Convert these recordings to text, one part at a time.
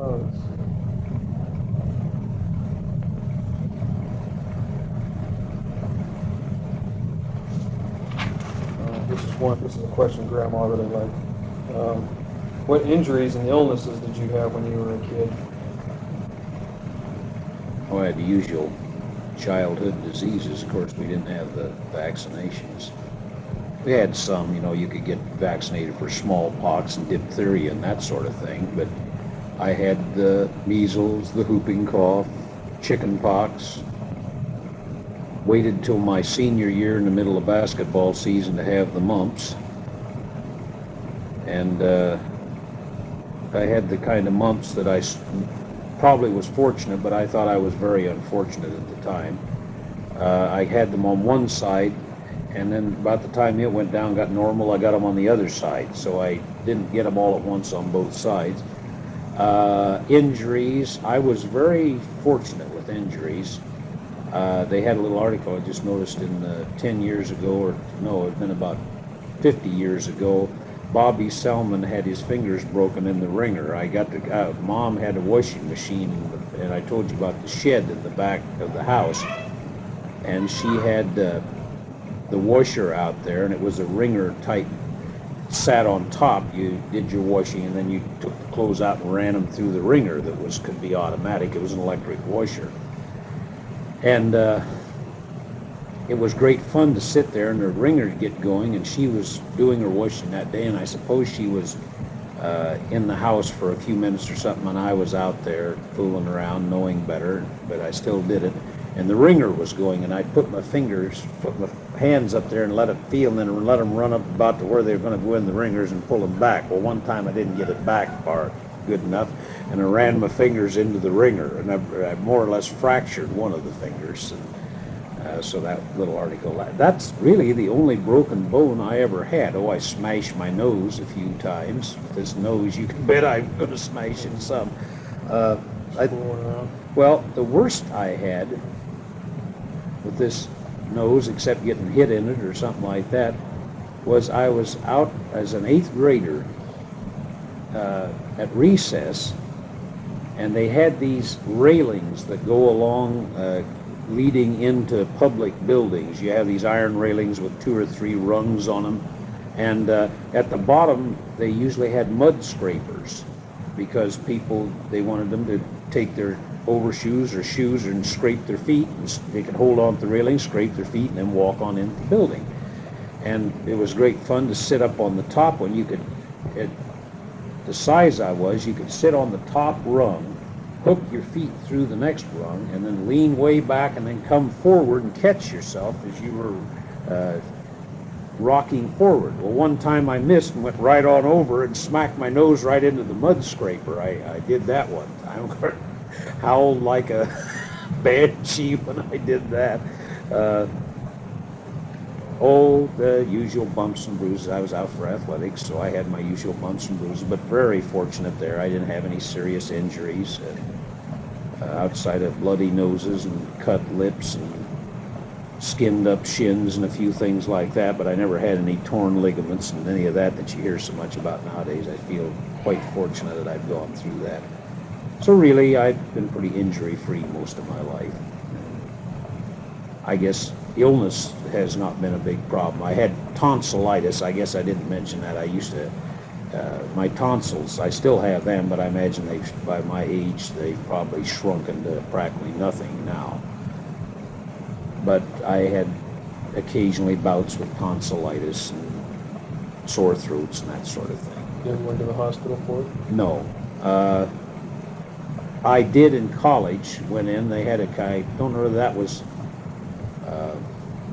let's see. This is a question Grandma really liked. Um, what injuries and illnesses did you have when you were a kid? Oh, I had the usual childhood diseases. Of course, we didn't have the vaccinations. We had some, you could get vaccinated for smallpox and diphtheria and that sort of thing, but I had the measles, the whooping cough, chicken pox. Waited till my senior year in the middle of basketball season to have the mumps. And I had the kind of mumps that probably was fortunate, but I thought I was very unfortunate at the time. I had them on one side, and then about the time it went down, got normal, I got them on the other side. So I didn't get them all at once on both sides. Injuries, I was very fortunate with injuries. They had a little article I just noticed in 10 years ago, or no, it had been about 50 years ago. Bobby Sellman had his fingers broken in the ringer. Mom had a washing machine, and I told you about the shed in the back of the house, and she had the washer out there, and it was a ringer type, sat on top. You did your washing, and then you took the clothes out and ran them through the ringer could be automatic. It was an electric washer. And it was great fun to sit there and the ringer to get going, and she was doing her washing that day, and I suppose she was in the house for a few minutes or something, and I was out there fooling around, knowing better, but I still did it. And the ringer was going, and I put my hands up there and let it feel, and then let them run up about to where they were going to go in the ringers and pull them back. Well, one time I didn't get it back far good enough, and I ran my fingers into the ringer, and I more or less fractured one of the fingers. And so that little article, that's really the only broken bone I ever had. Oh, I smashed my nose a few times. This nose, you can bet I'm going to smash in some. Well, the worst I had with this nose, except getting hit in it or something like that, was I was out as an 8th grader at recess, and they had these railings that go along leading into public buildings. You have these iron railings with 2 or 3 rungs on them, and at the bottom they usually had mud scrapers, because they wanted them to take their overshoes or shoes and scrape their feet, and they could hold on to the railing, scrape their feet, and then walk on into the building. And it was great fun to sit up on the top one. The size I was, you could sit on the top rung, hook your feet through the next rung, and then lean way back and then come forward and catch yourself as you were rocking forward. Well, one time I missed and went right on over and smacked my nose right into the mud scraper. I did that one time. Howled like a banshee when I did that. The usual bumps and bruises. I was out for athletics, so I had my usual bumps and bruises, but very fortunate there. I didn't have any serious injuries outside of bloody noses and cut lips and skinned up shins and a few things like that, but I never had any torn ligaments and any of that you hear so much about nowadays. I feel quite fortunate that I've gone through that. So really, I've been pretty injury-free most of my life. I guess illness has not been a big problem. I had tonsillitis. I guess I didn't mention that. I used to, my tonsils, I still have them, but I imagine by my age, they've probably shrunken to practically nothing now. But I had occasionally bouts with tonsillitis and sore throats and that sort of thing. You ever went to the hospital for it? No. I did in college, went in, they had I don't know whether that was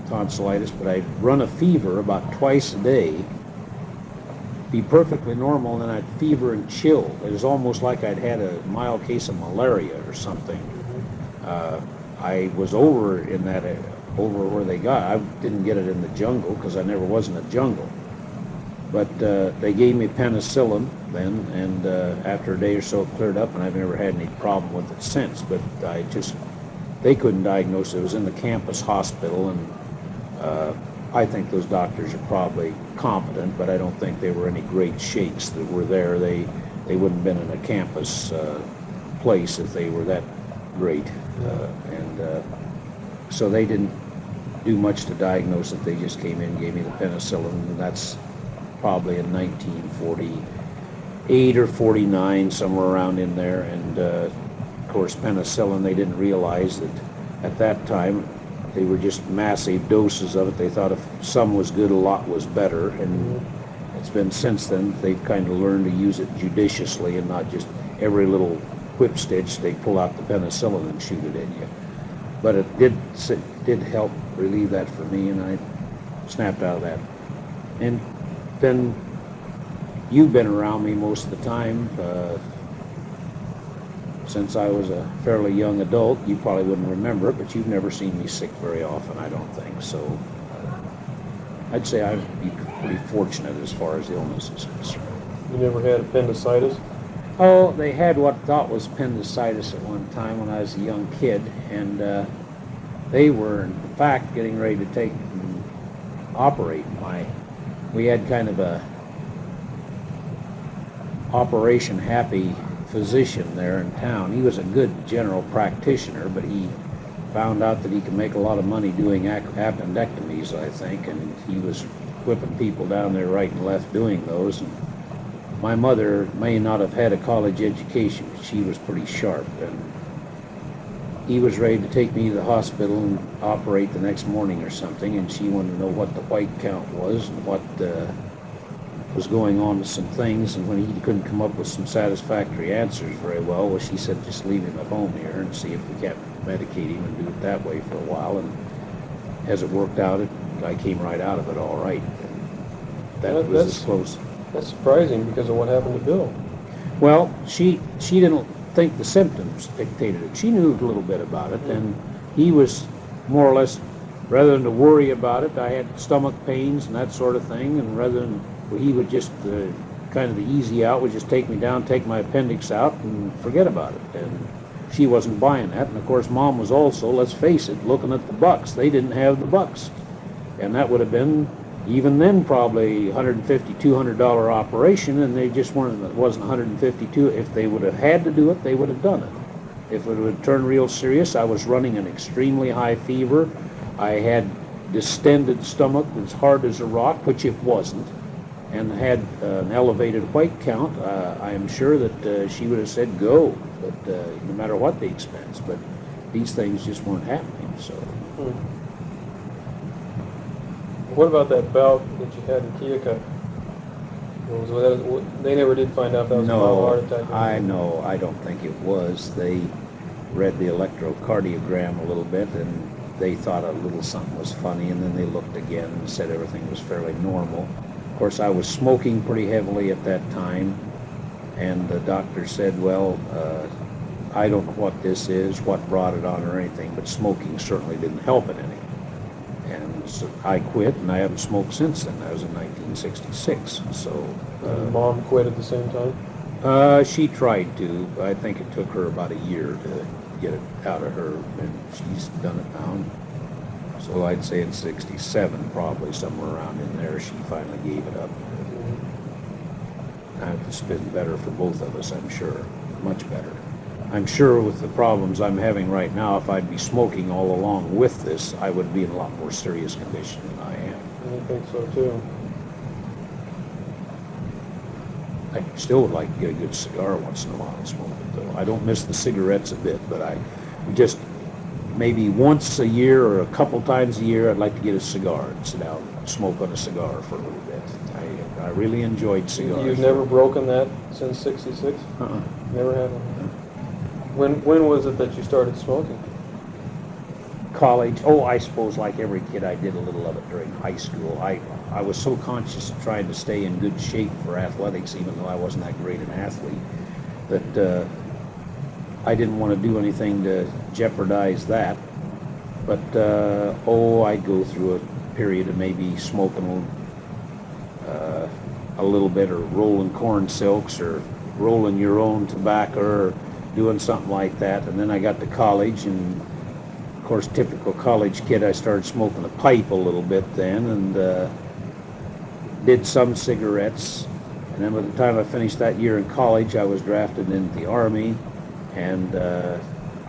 tonsillitis, but I'd run a fever about twice a day, be perfectly normal, and then I'd fever and chill. It was almost like I'd had a mild case of malaria or something. I was over where they got. I didn't get it in the jungle because I never was in the jungle. But they gave me penicillin then, and after a day or so it cleared up, and I've never had any problem with it since. But they couldn't diagnose it. It was in the campus hospital, and I think those doctors are probably competent, but I don't think they were any great shakes that were there. They they wouldn't have been in a campus place if they were that great. So they didn't do much to diagnose it. They just came in, gave me the penicillin, and that's probably in 1948 or 49, somewhere around in there. And of course, penicillin, they didn't realize that at that time they were just massive doses of it. They thought if some was good, a lot was better. And it's been since then they've kind of learned to use it judiciously and not just every little whip stitch they pull out the penicillin and shoot it in you. But it did help relieve that for me, and I snapped out of that. And then you've been around me most of the time since I was a fairly young adult. You probably wouldn't remember it, but you've never seen me sick very often, I don't think. So I'd say I'd be pretty fortunate as far as illness is concerned. You never had appendicitis? Oh, they had what thought was appendicitis at one time when I was a young kid, and they were in fact getting ready to take and operate we had kind of a Operation Happy physician there in town. He was a good general practitioner, but he found out that he could make a lot of money doing appendectomies, I think, and he was whipping people down there right and left doing those. And my mother may not have had a college education, but she was pretty sharp, and he was ready to take me to the hospital and operate the next morning or something, and she wanted to know what the white count was and what was going on with some things. And when he couldn't come up with some satisfactory answers very well, she said just leave him at home here and see if we can't medicate him and do it that way for a while. And as it worked out, I came right out of it all right. That was as close. That's surprising because of what happened to Bill. Well, she didn't think the symptoms dictated it. She knew a little bit about it, and he was more or less, rather than to worry about it, I had stomach pains and that sort of thing, and rather than, he would just, kind of the easy out would just take me down, take my appendix out, and forget about it. And she wasn't buying that. And of course, Mom was also, let's face it, looking at the bucks. They didn't have the bucks. And that would have been, even then, probably $150, $200 operation, and they just weren't, it wasn't $152. If they would have had to do it, they would have done it. If it would have turned real serious, I was running an extremely high fever. I had distended stomach as hard as a rock, which it wasn't, and had an elevated white count. I am sure that she would have said go, but no matter what the expense. But these things just weren't happening. So. What about that bout that you had in Keokuk? They never did find out that was a mild heart attack. No, I don't think it was. They read the electrocardiogram a little bit, and they thought a little something was funny, and then they looked again and said everything was fairly normal. Of course, I was smoking pretty heavily at that time, and the doctor said, well, I don't know what this is, what brought it on or anything, but smoking certainly didn't help it any. And so I quit, and I haven't smoked since then. That was in 1966. So Mom quit at the same time? She tried to. I think it took her about a year to get it out of her, and she's done it now. So I'd say in 67, probably somewhere around in there, she finally gave it up. It's been better for both of us, I'm sure. Much better. I'm sure with the problems I'm having right now, if I'd be smoking all along with this, I would be in a lot more serious condition than I am. I think so too. I still would like to get a good cigar once in a while and smoke it, though. I don't miss the cigarettes a bit, but I just, maybe once a year or a couple times a year, I'd like to get a cigar and sit down and smoke on a cigar for a little bit. I really enjoyed cigars. You've never broken that since 66? Never had one? When was it that you started smoking? College. Oh, I suppose like every kid, I did a little of it during high school. I was so conscious of trying to stay in good shape for athletics, even though I wasn't that great an athlete, that I didn't want to do anything to jeopardize that. But, I'd go through a period of maybe smoking a little bit, or rolling corn silks, or rolling your own tobacco, or doing something like that. And then I got to college, and of course, typical college kid, I started smoking a pipe a little bit then, and did some cigarettes, And then by the time I finished that year in college, I was drafted into the Army, and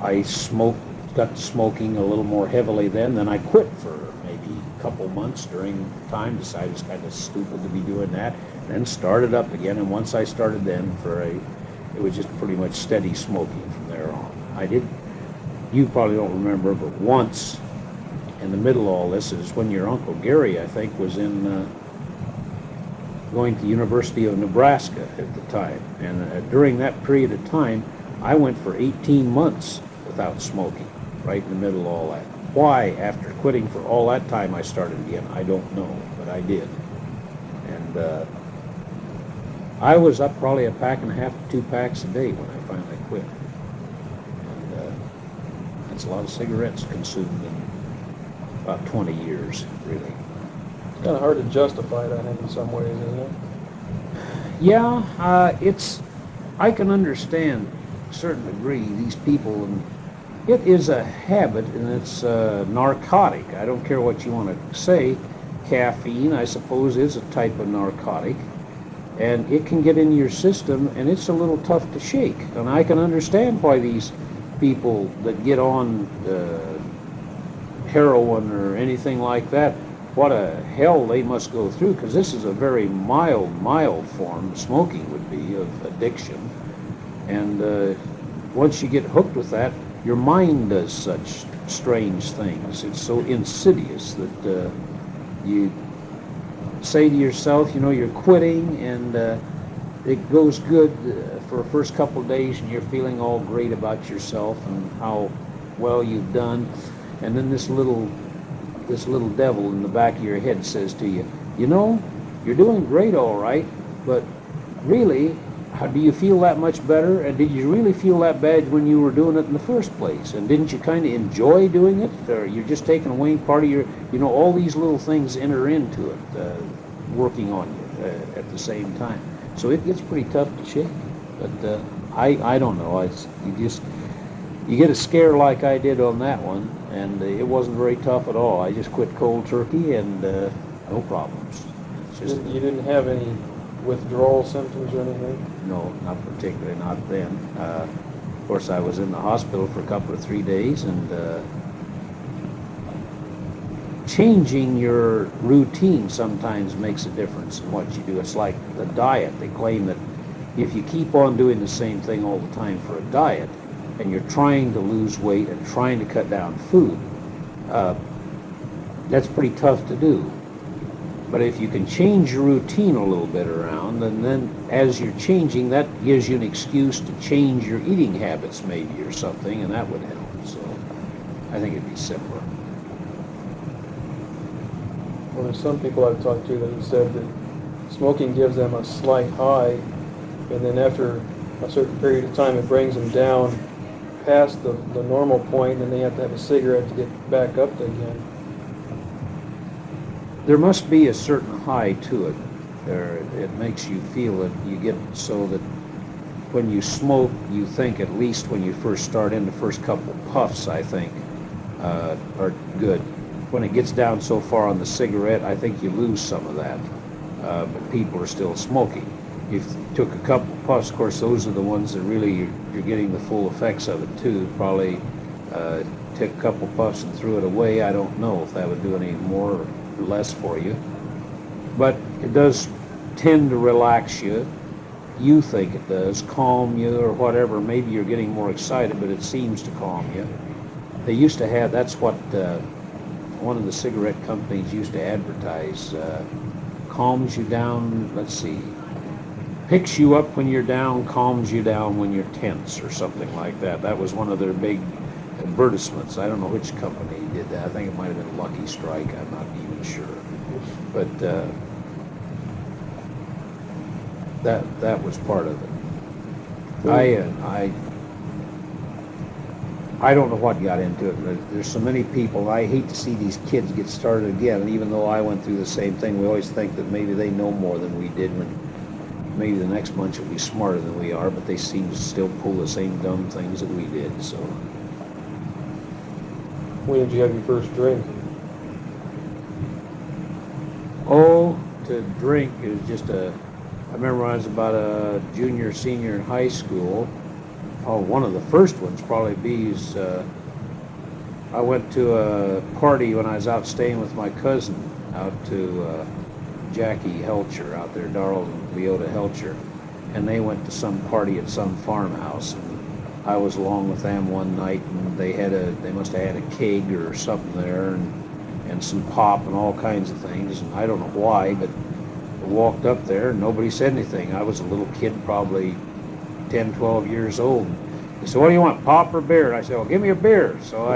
I got to smoking a little more heavily then I quit for maybe a couple months during time, decided it's kind of stupid to be doing that, then started up again, and once I started then it was just pretty much steady smoking from there on. You probably don't remember, but once in the middle of all this is when your Uncle Gary, I think, was going to the University of Nebraska at the time. And during that period of time, I went for 18 months without smoking, right in the middle of all that. Why, after quitting for all that time, I started again, I don't know, but I did. And I was up probably a pack and a half to 2 packs a day when I finally quit. And that's a lot of cigarettes consumed in about 20 years, really. It's kind of hard to justify that in some ways, isn't it? Yeah, I can understand to a certain degree these people, and it is a habit, and it's narcotic. I don't care what you want to say. Caffeine, I suppose, is a type of narcotic, and it can get into your system, and it's a little tough to shake. And I can understand why these people that get on heroin or anything like that, what a hell they must go through, because this is a very mild form, smoking would be, of addiction. And once you get hooked with that, your mind does such strange things. It's so insidious that you say to yourself, you're quitting, and it goes good for the first couple of days, and you're feeling all great about yourself and how well you've done. And then this little devil in the back of your head says to you, you're doing great, all right, but really, how do you feel that much better? And did you really feel that bad when you were doing it in the first place? And didn't you kind of enjoy doing it? Or you're just taking away part of your, all these little things enter into it, working on you at the same time. So it gets pretty tough to shake. But I don't know. You get a scare like I did on that one, and it wasn't very tough at all. I just quit cold turkey, and no problems. You didn't have any withdrawal symptoms or anything? No, not particularly, not then. Of course, I was in the hospital for a couple of 3 days, and changing your routine sometimes makes a difference in what you do. It's like the diet. They claim that if you keep on doing the same thing all the time for a diet, and you're trying to lose weight and trying to cut down food, that's pretty tough to do. But if you can change your routine a little bit around, and then as you're changing, that gives you an excuse to change your eating habits maybe or something, and that would help. So I think it'd be simpler. Well, there's some people I've talked to that have said that smoking gives them a slight high, and then after a certain period of time it brings them down past the normal point, and they have to have a cigarette to get back up again. There must be a certain high to it. It makes you feel it. You get so that when you smoke, you think, at least when you first start in, the first couple puffs, I think, are good. When it gets down so far on the cigarette, I think you lose some of that. But people are still smoking. If you took a couple puffs, of course, those are the ones that really you're getting the full effects of it too. Probably took a couple puffs and threw it away. I don't know if that would do any more or less for you. But it does tend to relax you. You think it does, calm you or whatever. Maybe you're getting more excited, but it seems to calm you. They used to have, that's what one of the cigarette companies used to advertise. Calms you down, let's see, picks you up when you're down, calms you down when you're tense or something like that. That was one of their big advertisements. I don't know which company did that. I think it might have been Lucky Strike. I'm not even sure. But that was part of it. I don't know what got into it, but there's so many people. I hate to see these kids get started again. And even though I went through the same thing, we always think that maybe they know more than we did. When maybe the next bunch will be smarter than we are, but they seem to still pull the same dumb things that we did. So. When did you have your first drink? Oh, to drink is just I remember when I was about a junior, senior in high school. Oh, one of the first ones probably is I went to a party when I was out staying with my cousin out to Jackie Helcher out there, Darrell and Leota Helcher, and they went to some party at some farmhouse. And I was along with them one night, and they must have had a keg or something there, and some pop and all kinds of things. And I don't know why, but I walked up there and nobody said anything. I was a little kid, probably 10, 12 years old. He said, "What do you want, pop or beer?" And I said, "Well, give me a beer." So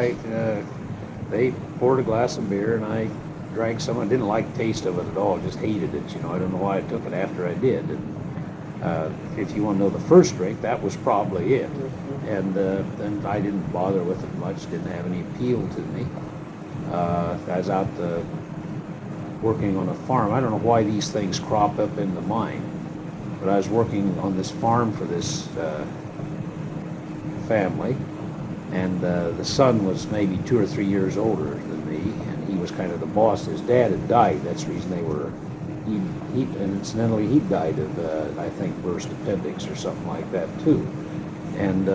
they poured a glass of beer, and I drank some. I didn't like the taste of it at all. Just hated it. I don't know why I took it after I did. And if you want to know the first drink, that was probably it. And then I didn't bother with it much. Didn't have any appeal to me. I was out working on a farm. I don't know why these things crop up in the mind, but I was working on this farm for this family, and the son was maybe 2 or 3 years older than me, and he was kind of the boss. His dad had died. That's the reason they were. And incidentally, he died of I think burst appendix or something like that too. And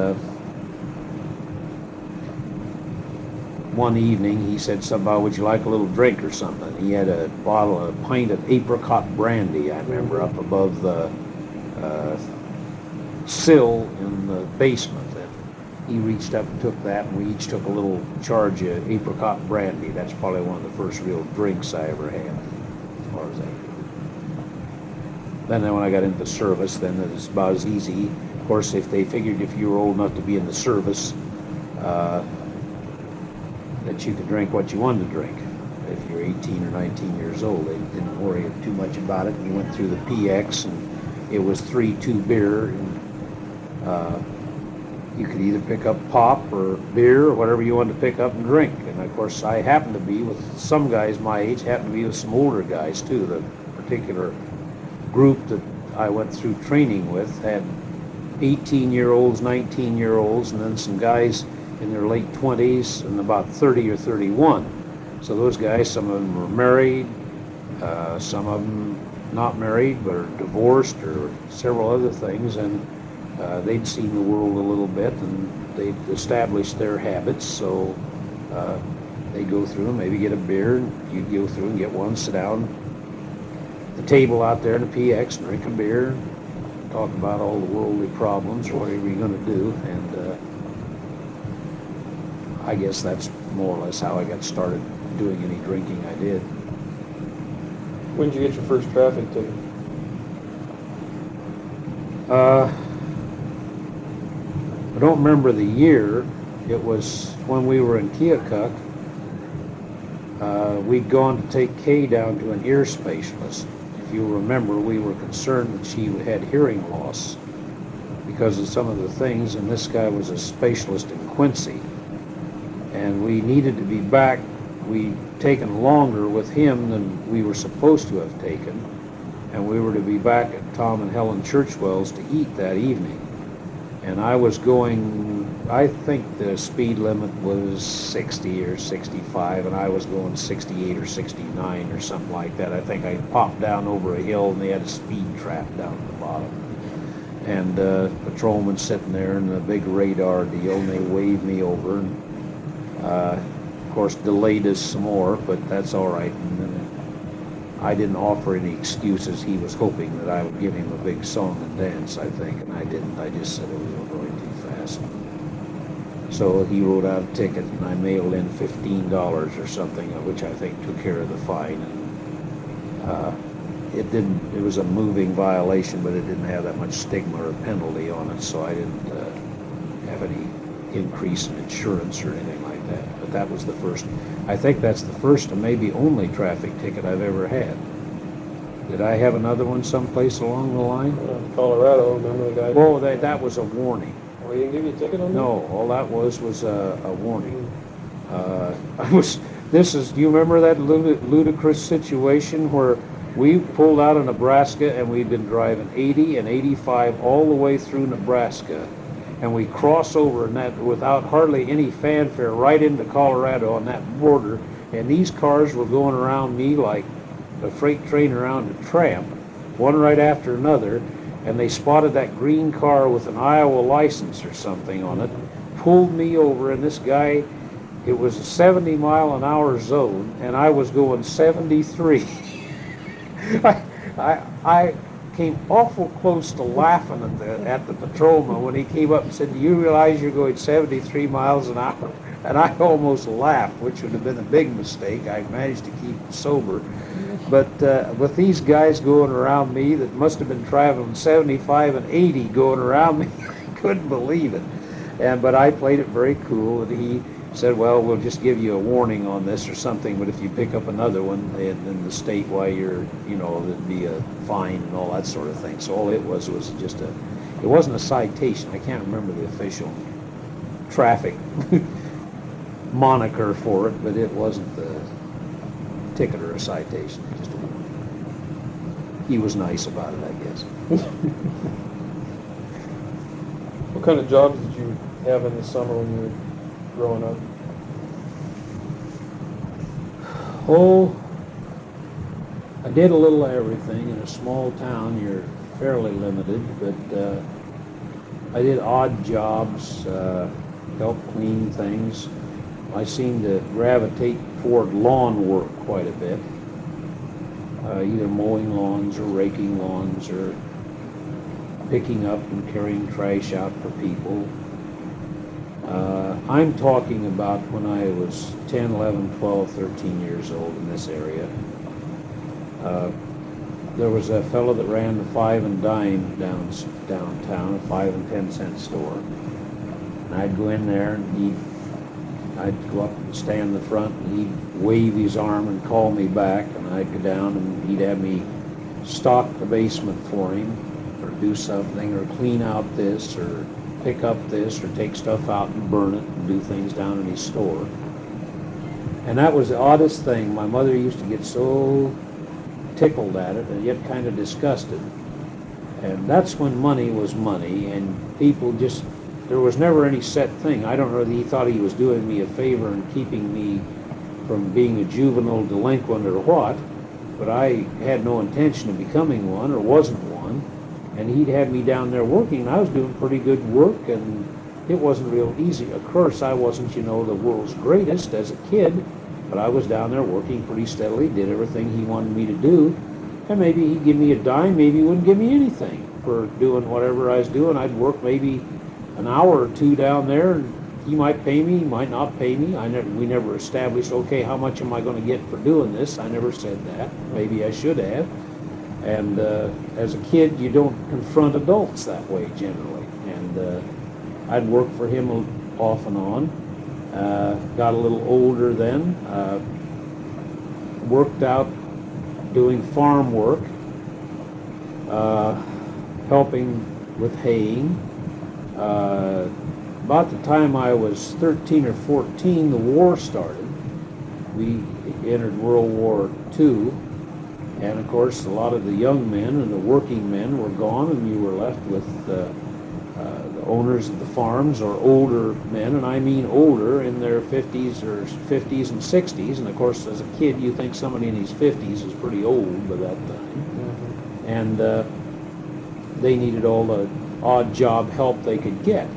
one evening he said something about, "Would you like a little drink or something?" He had a pint of apricot brandy, I remember, up above the sill in the basement. And he reached up and took that, and we each took a little charge of apricot brandy. That's probably one of the first real drinks I ever had, as far as I knew. Then when I got into service, then it was about as easy. Of course, if they figured if you were old enough to be in the service, that you could drink what you wanted to drink. If you're 18 or 19 years old, they didn't worry too much about it. You went through the PX, and it was 3-2 beer, and you could either pick up pop or beer or whatever you wanted to pick up and drink. And of course, I happened to be with some guys my age, happened to be with some older guys too. The particular group that I went through training with had 18-year-olds, 19-year-olds, and then some guys in their late 20s and about 30 or 31. So those guys, some of them were married, some of them not married but are divorced or several other things, and they'd seen the world a little bit, and they'd established their habits. So they'd go through and maybe get a beer, and you'd go through and get one, sit down at the table out there in the PX and drink a beer, talk about all the worldly problems or whatever you're going to do. And I guess that's more or less how I got started doing any drinking I did. When did you get your first traffic ticket? I don't remember the year. It was when we were in Keokuk. We'd gone to take Kay down to an ear specialist. If you remember, we were concerned that she had hearing loss because of some of the things, and this guy was a specialist in Quincy. And we needed to be back. We'd taken longer with him than we were supposed to have taken, and we were to be back at Tom and Helen Churchwell's to eat that evening. And I was going, I think the speed limit was 60 or 65, and I was going 68 or 69 or something like that. I think I popped down over a hill, and they had a speed trap down at the bottom. And patrolman sitting there in a big radar deal, and they waved me over, and of course delayed us some more, but that's all right. And then I didn't offer any excuses. He was hoping that I would give him a big song and dance, I think, and I didn't. I just said we were going too fast. So he wrote out a ticket, and I mailed in $15 or something, which I think took care of the fine. And it was a moving violation, but it didn't have that much stigma or penalty on it, so I didn't have any increase in insurance or anything like that. But that was the first. I think that's the first and maybe only traffic ticket I've ever had. Did I have another one someplace along the line? Colorado, remember the guy? Oh, that was a warning. Oh, he didn't give you a ticket on that? No, all that was a warning. Do you remember that ludicrous situation where we pulled out of Nebraska and we'd been driving 80 and 85 all the way through Nebraska, and we cross over in that without hardly any fanfare right into Colorado on that border, and these cars were going around me like a freight train around a tramp, one right after another, and they spotted that green car with an Iowa license or something on it, pulled me over, and this guy, it was a 70-mile-an-hour zone, and I was going 73. I came awful close to laughing at the patrolman when he came up and said, "Do you realize you're going 73 miles an hour?" And I almost laughed, which would have been a big mistake. I managed to keep sober. But with these guys going around me that must have been traveling 75 and 80 going around me, I couldn't believe it. But I played it very cool, and he said, "Well, we'll just give you a warning on this or something, but if you pick up another one in the state, why you're, there'd be a fine and all that sort of thing." So all it was just it wasn't a citation. I can't remember the official traffic moniker for it, but it wasn't the ticket or a citation. Just a warning. He was nice about it, I guess. What kind of jobs did you have in the summer when you were growing up? Oh, I did a little of everything. In a small town, you're fairly limited, but I did odd jobs, helped clean things. I seemed to gravitate toward lawn work quite a bit, either mowing lawns or raking lawns or picking up and carrying trash out for people. I'm talking about when I was 10, 11, 12, 13 years old in this area. There was a fellow that ran the 5 and Dime downtown, a 5 and 10 cent store. And I'd go in there and I'd go up and stand in the front, and he'd wave his arm and call me back, and I'd go down and he'd have me stock the basement for him, or do something, or clean out this, or pick up this, or take stuff out and burn it, and do things down in his store. And that was the oddest thing. My mother used to get so tickled at it, and yet kind of disgusted. And that's when money was money, and people just, there was never any set thing. I don't know that he thought he was doing me a favor and keeping me from being a juvenile delinquent or what, but I had no intention of becoming one or wasn't one. And he'd had me down there working, and I was doing pretty good work, and it wasn't real easy. Of course, I wasn't, the world's greatest as a kid, but I was down there working pretty steadily, did everything he wanted me to do, and maybe he'd give me a dime, maybe he wouldn't give me anything for doing whatever I was doing. I'd work maybe an hour or two down there, and he might pay me, he might not pay me. We never established, okay, how much am I going to get for doing this? I never said that. Maybe I should have. And as a kid, you don't confront adults that way generally. And I'd work for him off and on. Got a little older then. Worked out doing farm work, helping with haying. About the time I was 13 or 14, the war started. We entered World War II. And of course, a lot of the young men and the working men were gone, and you were left with the owners of the farms, or older men, and I mean older, in their 50s and 60s. And of course, as a kid, you think somebody in his 50s is pretty old by that time. Mm-hmm. And they needed all the odd job help they could get.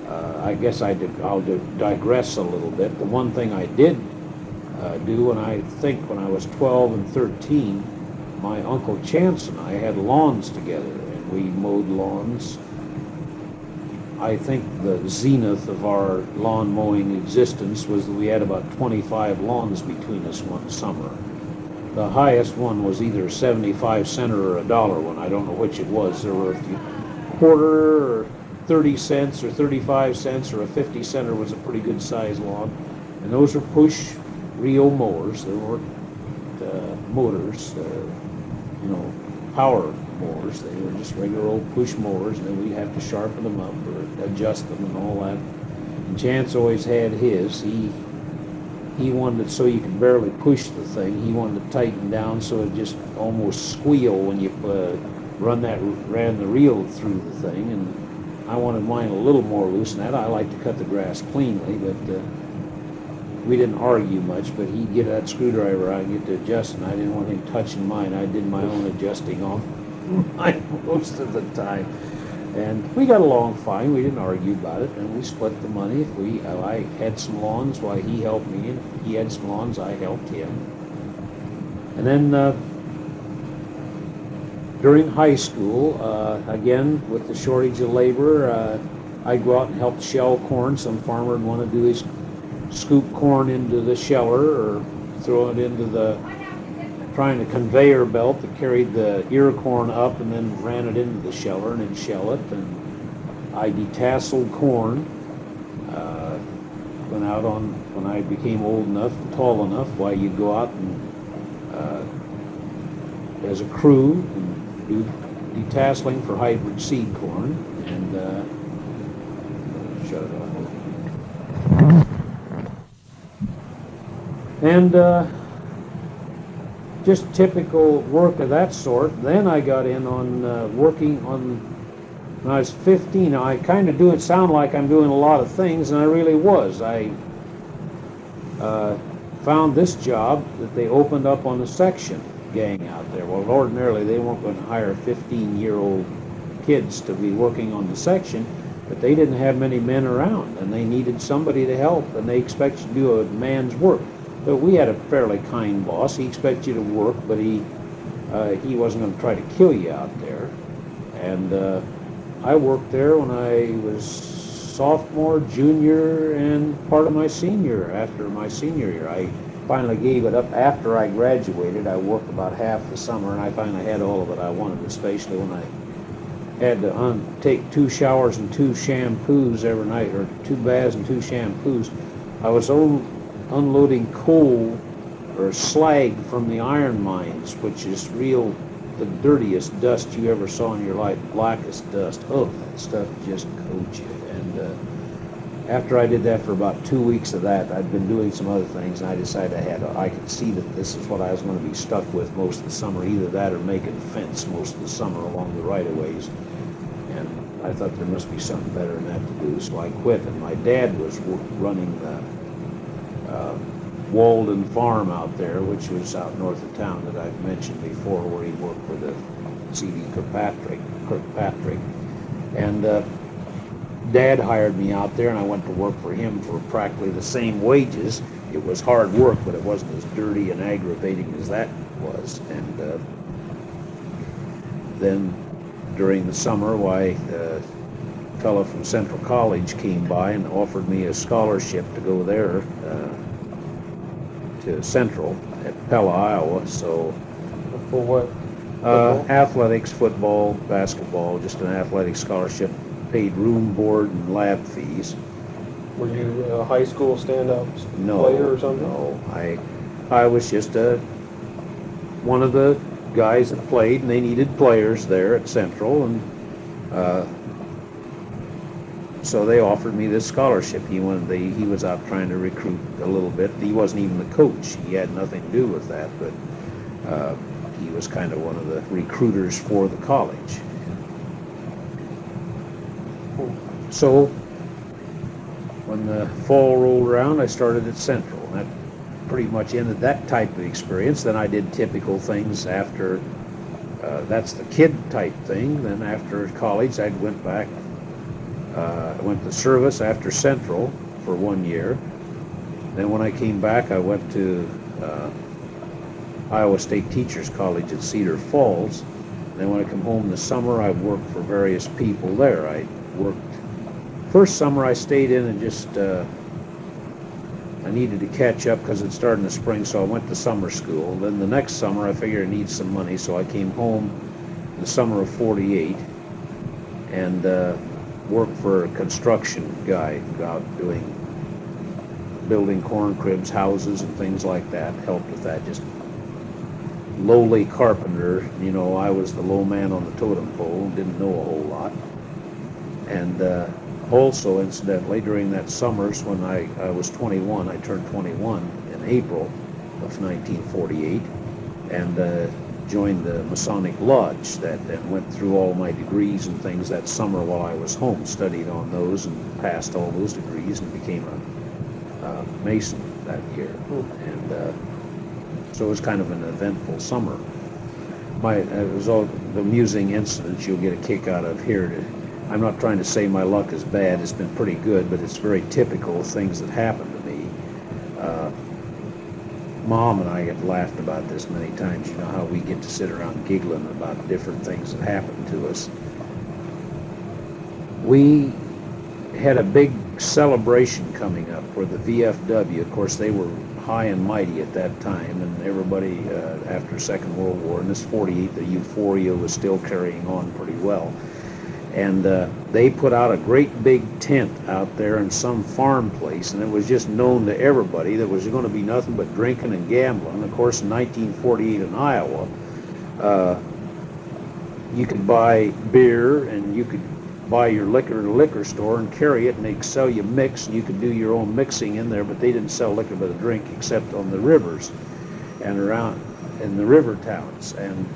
I guess I'll digress a little bit. The one thing I did do when I was 12 and 13, my Uncle Chance and I had lawns together, and we mowed lawns. I think the zenith of our lawn mowing existence was that we had about 25 lawns between us one summer. The highest one was either a 75 cent or a dollar one. I don't know which it was. There were a few quarter or 30 cents or 35 cents, or a 50 center was a pretty good sized lawn. And those were push Rio mowers. They weren't motors, power mowers. They were just regular old push mowers, and then we'd have to sharpen them up or adjust them and all that. And Chance always had his. He wanted it so you could barely push the thing. He wanted to tighten down so it just almost squeal when you ran the reel through the thing. And I wanted mine a little more loose than that. I like to cut the grass cleanly, but we didn't argue much, but he'd get that screwdriver out and get to adjust, and I didn't want him touching mine. I did my own adjusting on mine most of the time. And we got along fine. We didn't argue about it, and we split the money. I had some lawns, why he helped me, and he had some lawns, I helped him. And then during high school, again, with the shortage of labor, I'd go out and help shell corn. Some farmer would want to do his scoop corn into the sheller or throw it into the, trying a conveyor belt that carried the ear corn up and then ran it into the sheller and then shell it. And I detasseled corn. Went out on, when I became old enough and tall enough, why you go out and as a crew and do detasseling for hybrid seed corn. And shut it off. And just typical work of that sort. Then I got in on working on, when I was 15. Now I kind of do it sound like I'm doing a lot of things, and I really was. I found this job that they opened up on the section gang out there. Well, ordinarily they weren't going to hire 15-year-old kids to be working on the section, but they didn't have many men around, and they needed somebody to help, and they expect you to do a man's work. But we had a fairly kind boss. He expected you to work, but he wasn't going to try to kill you out there. And I worked there when I was sophomore, junior, and part of my senior. After my senior year, I finally gave it up. After I graduated, I worked about half the summer, and I finally had all of it I wanted, especially when I had to take 2 showers and 2 shampoos every night, or 2 baths and 2 shampoos. I was unloading coal or slag from the iron mines, which is the dirtiest dust you ever saw in your life, blackest dust. Oh, that stuff just coats you. And after I did that for about 2 weeks of that, I'd been doing some other things, and I decided I could see that this is what I was going to be stuck with most of the summer, either that or making fence most of the summer along the right-of-ways. And I thought there must be something better than that to do, so I quit. And my dad was running the Walden Farm out there, which was out north of town that I've mentioned before, where he worked for the C.D. Kirkpatrick. And Dad hired me out there, and I went to work for him for practically the same wages. It was hard work, but it wasn't as dirty and aggravating as that was. And then during the summer, a fellow from Central College came by and offered me a scholarship to go there to Central at Pella, Iowa. So For what? athletics, football, basketball, just an athletic scholarship, paid room, board, and lab fees. Were you a high school standout No, player or something? no, I was just one of the guys that played, and they needed players there at Central, and so they offered me this scholarship. He was out trying to recruit a little bit. He wasn't even the coach. He had nothing to do with that, but he was kind of one of the recruiters for the college. So when the fall rolled around, I started at Central, and that pretty much ended that type of experience. Then I did typical things after, that's the kid type thing. Then after college, I went back. I went to service after Central for 1 year. Then when I came back, I went to Iowa State Teachers College at Cedar Falls. Then when I come home this summer, I worked for various people there. I worked, first summer I stayed in and just, I needed to catch up because it started in the spring, so I went to summer school. Then the next summer I figured I need some money, so I came home in the summer of '48 and worked for a construction guy out building corn cribs, houses, and things like that. Helped with that, just lowly carpenter. You know, I was the low man on the totem pole, didn't know a whole lot. And also, incidentally, during that summers when I was 21, I turned 21 in April of 1948, and joined the Masonic Lodge and went through all my degrees and things that summer while I was home, studied on those and passed all those degrees and became a Mason. that year. And so it was kind of an eventful summer. It was all the amusing incidents you'll get a kick out of here. I'm not trying to say my luck is bad. It's been pretty good, but it's very typical of things that happen to me. Mom and I have laughed about this many times. You know how we get to sit around giggling about different things that happen to us. We had a big celebration coming up for the VFW. Of course, they were high and mighty at that time, and everybody after Second World War, and this 48, the euphoria was still carrying on pretty well. And they put out a great big tent out there in some farm place, and it was just known to everybody that was going to be nothing but drinking and gambling. Of course, in 1948 in Iowa, you could buy beer and you could buy your liquor at a liquor store and carry it, and they'd sell you mix, and you could do your own mixing in there, but they didn't sell liquor by the drink except on the rivers and around in the river towns. And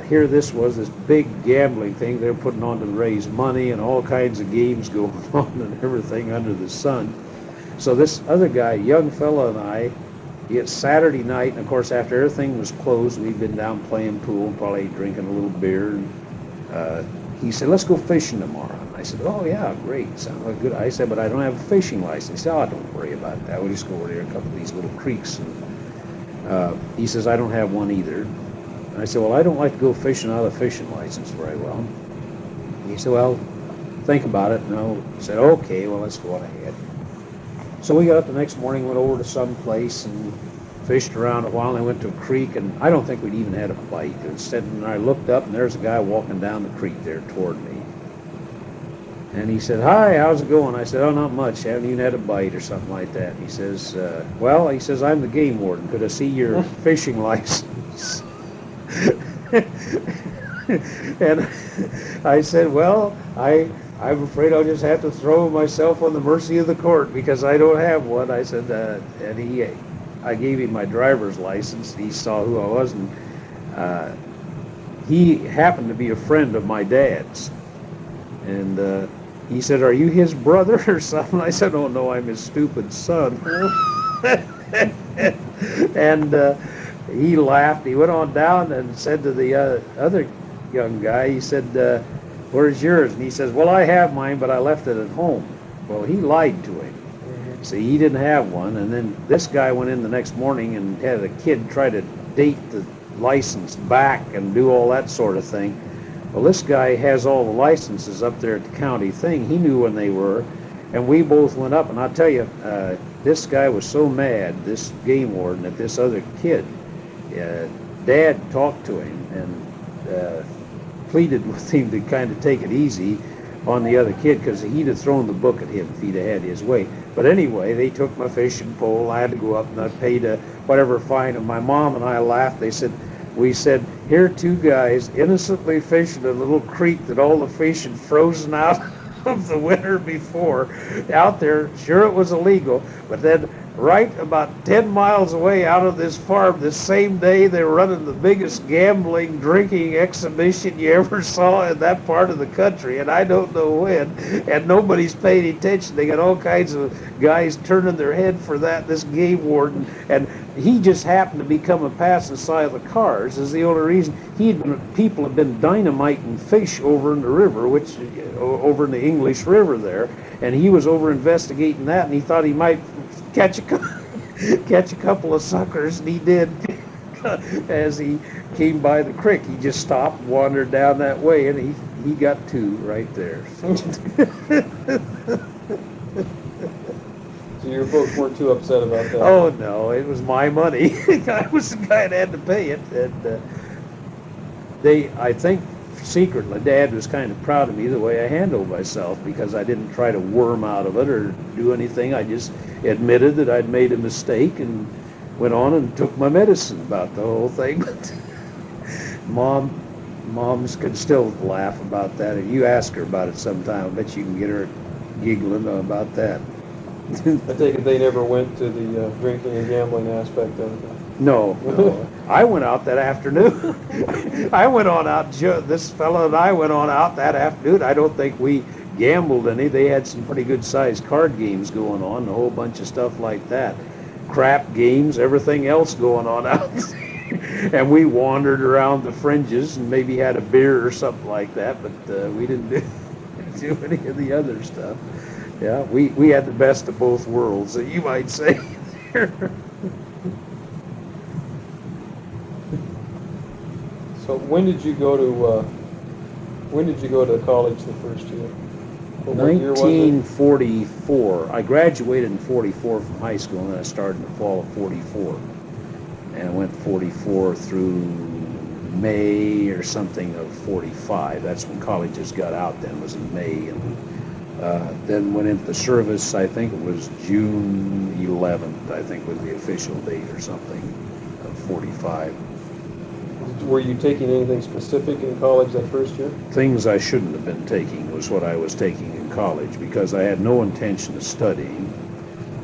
here this was, this big gambling thing they were putting on to raise money, and all kinds of games going on and everything under the sun. So this other guy, young fella, and I, it's Saturday night, and of course after everything was closed, we'd been down playing pool, probably drinking a little beer, and he said, let's go fishing tomorrow. And I said, oh yeah, great, sounds like good. I said, but I don't have a fishing license. He said, oh, don't worry about that. We'll just go over there a couple of these little creeks. And he says, I don't have one either. And I said, well, I don't like to go fishing without a fishing license very well. He said, well, think about it. And I said, okay, well, let's go on ahead. So we got up the next morning, went over to some place and fished around a while, and I went to a creek, and I don't think we'd even had a bite. And I looked up, and there's a guy walking down the creek there toward me. And he said, hi, how's it going? I said, oh, not much. Haven't even had a bite or something like that. And he says, well, he says, I'm the game warden. Could I see your fishing license? And I said, well, I'm afraid I'll just have to throw myself on the mercy of the court because I don't have one. I said, and I gave him my driver's license. He saw who I was, and he happened to be a friend of my dad's. And he said, are you his brother or something? I said, oh, no, I'm his stupid son. And he laughed. He went on down and said to the other young guy, he said, where's yours? And he says, well, I have mine, but I left it at home. Well, he lied to him. See, he didn't have one, and then this guy went in the next morning and had a kid try to date the license back and do all that sort of thing. Well, this guy has all the licenses up there at the county thing. He knew when they were, and we both went up, and I'll tell you, this guy was so mad, this game warden, at this other kid. Dad talked to him and pleaded with him to kind of take it easy on the other kid because he'd have thrown the book at him if he'd have had his way. But anyway, they took my fishing pole. I had to go up and I paid whatever fine. And my mom and I laughed. We said, here are two guys innocently fishing a little creek that all the fish had frozen out of the winter before. Out there, sure it was illegal, but then right about 10 miles away out of this farm, this same day, they were running the biggest gambling, drinking exhibition you ever saw in that part of the country, and I don't know when, and nobody's paying attention. They got all kinds of guys turning their head for that, this game warden, and he just happened to be coming past the side of the cars is the only reason. People have been dynamiting fish over in the river, over in the English River there, and he was over investigating that, and he thought he might catch a couple of suckers, and he did. As he came by the creek, he just stopped, wandered down that way, and he got two right there. So your folks weren't too upset about that? Oh no, it was my money. I was the guy that had to pay it, and I think secretly, Dad was kind of proud of me the way I handled myself because I didn't try to worm out of it or do anything. I just admitted that I'd made a mistake and went on and took my medicine about the whole thing. But moms could still laugh about that. If you ask her about it sometime, I bet you can get her giggling about that. I take it they never went to the drinking and gambling aspect of it. No. I went out that afternoon. I went on out, this fellow and I went on out that afternoon. I don't think we gambled any. They had some pretty good sized card games going on, a whole bunch of stuff like that. crap games, everything else going on out there. And we wandered around the fringes and maybe had a beer or something like that, but we didn't do any of the other stuff. Yeah, we had the best of both worlds, you might say. So when did you go to college the first year? What year was it? 1944. I graduated in 44 from high school, and then I started in the fall of 44. And I went 44 through May or something of 45. That's when colleges got out then, was in May. And then went into the service, I think it was June 11th, I think was the official date or something, of 45. Were you taking anything specific in college that first year? Things I shouldn't have been taking was what I was taking in college, because I had no intention of studying.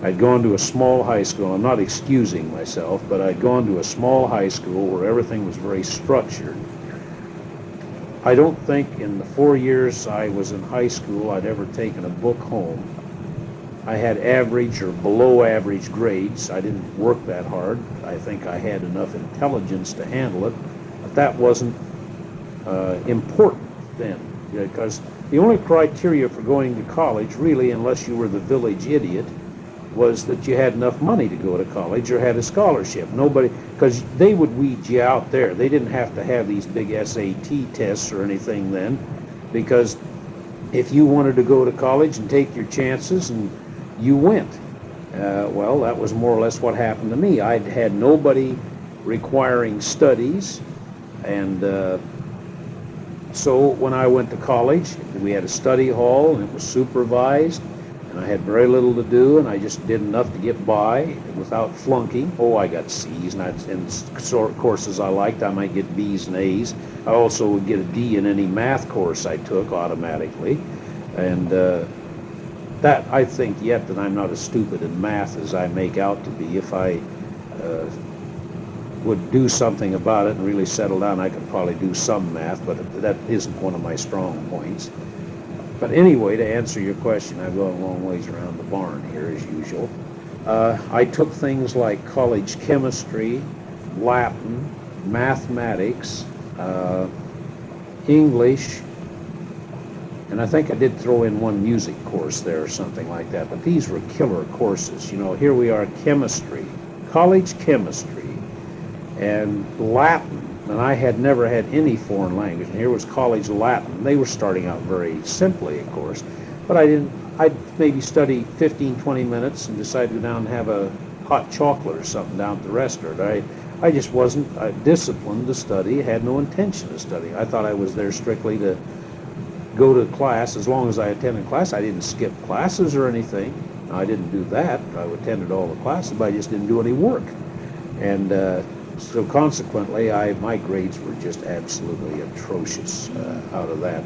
I'd gone to a small high school. I'm not excusing myself, but I'd gone to a small high school where everything was very structured. I don't think in the 4 years I was in high school I'd ever taken a book home. I had average or below average grades. I didn't work that hard. I think I had enough intelligence to handle it, but that wasn't important then, because the only criteria for going to college, really, unless you were the village idiot, was that you had enough money to go to college or had a scholarship. Nobody, because they would weed you out there. They didn't have to have these big SAT tests or anything then, because if you wanted to go to college and take your chances, and you went. Well, that was more or less what happened to me. I'd had nobody requiring studies, and so when I went to college, we had a study hall, and it was supervised, and I had very little to do, and I just did enough to get by without flunking. Oh, I got C's, and in courses I liked, I might get B's and A's. I also would get a D in any math course I took automatically, and that, I think yet that I'm not as stupid in math as I make out to be. If I would do something about it and really settle down, I could probably do some math, but that isn't one of my strong points. But anyway, to answer your question, I've gone a long ways around the barn here, as usual. I took things like college chemistry, Latin, mathematics, English, and I think I did throw in one music course there or something like that, but these were killer courses. You know, here we are, chemistry, college chemistry, and Latin, and I had never had any foreign language, and here was college Latin. They were starting out very simply, of course, but I'd maybe study 15, 20 minutes and decide to go down and have a hot chocolate or something down at the restaurant. I just wasn't disciplined to study, had no intention of studying. I thought I was there strictly to go to class. As long as I attended class, I didn't skip classes or anything. I didn't do that. I attended all the classes, but I just didn't do any work. And so consequently, my grades were just absolutely atrocious out of that.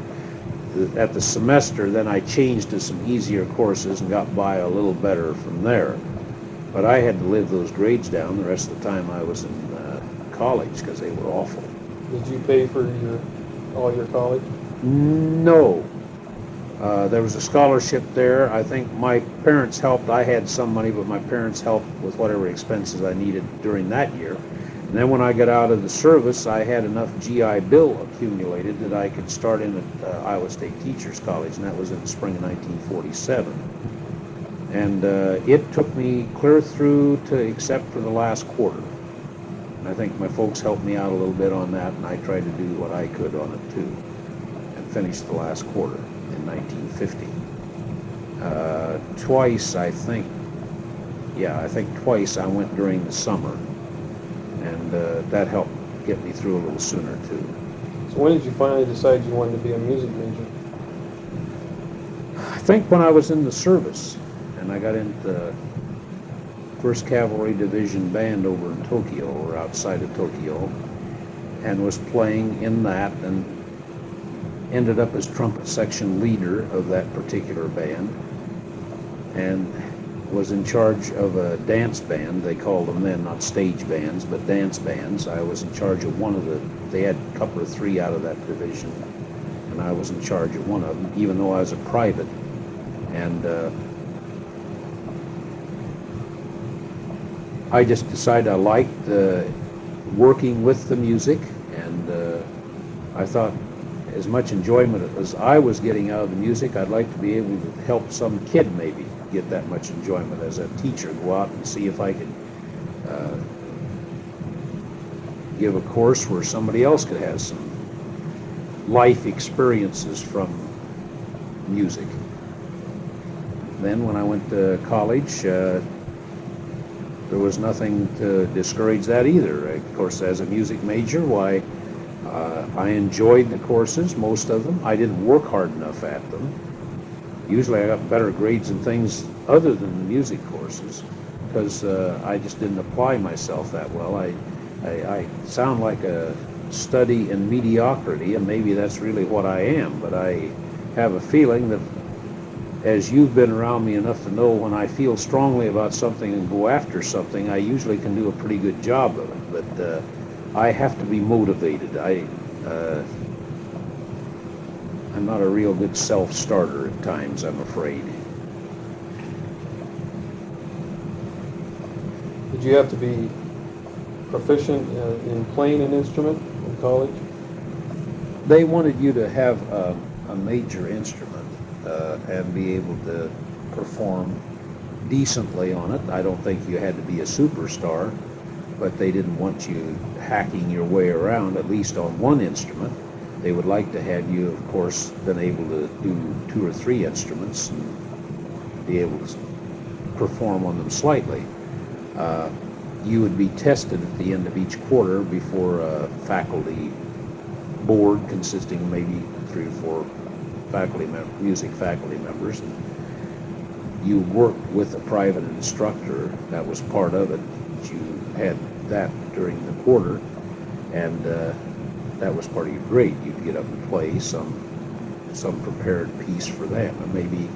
At the semester, then I changed to some easier courses and got by a little better from there. But I had to live those grades down the rest of the time I was in college, because they were awful. Did you pay for all your college? No. There was a scholarship there. I think my parents helped. I had some money, but my parents helped with whatever expenses I needed during that year. And then when I got out of the service, I had enough GI Bill accumulated that I could start in at Iowa State Teachers College, and that was in the spring of 1947. And it took me clear through to except for the last quarter. And I think my folks helped me out a little bit on that, and I tried to do what I could on it too, and finished the last quarter in 1950. Twice, I think twice I went during the summer, and that helped get me through a little sooner too. So when did you finally decide you wanted to be a music major? I think when I was in the service, and I got into the 1st Cavalry Division Band over in Tokyo, or outside of Tokyo, and was playing in that, and ended up as trumpet section leader of that particular band, and was in charge of a dance band. They called them then not stage bands, but dance bands. I was in charge of one of they had a couple or three out of that division, and I was in charge of one of them, even though I was a private. And I just decided I liked working with the music, and I thought as much enjoyment as I was getting out of the music, I'd like to be able to help some kid maybe get that much enjoyment as a teacher, go out and see if I could give a course where somebody else could have some life experiences from music. Then when I went to college, there was nothing to discourage that either. Of course, as a music major, why, I enjoyed the courses, most of them. I didn't work hard enough at them. Usually I got better grades in things other than the music courses because I just didn't apply myself that well. I sound like a study in mediocrity, and maybe that's really what I am, but I have a feeling that, as you've been around me enough to know, when I feel strongly about something and go after something, I usually can do a pretty good job of it. But I have to be motivated. I'm not a real good self-starter at times, I'm afraid. Did you have to be proficient in playing an instrument in college? They wanted you to have a major instrument and be able to perform decently on it. I don't think you had to be a superstar, but they didn't want you hacking your way around, at least on one instrument. They would like to have you, of course, been able to do 2 or 3 instruments and be able to perform on them slightly. You would be tested at the end of each quarter before a faculty board consisting of maybe 3 or 4 music faculty members. And you worked with a private instructor. That was part of it. You had that during the quarter, and that was part of your grade. You'd get up and play some prepared piece for them, and maybe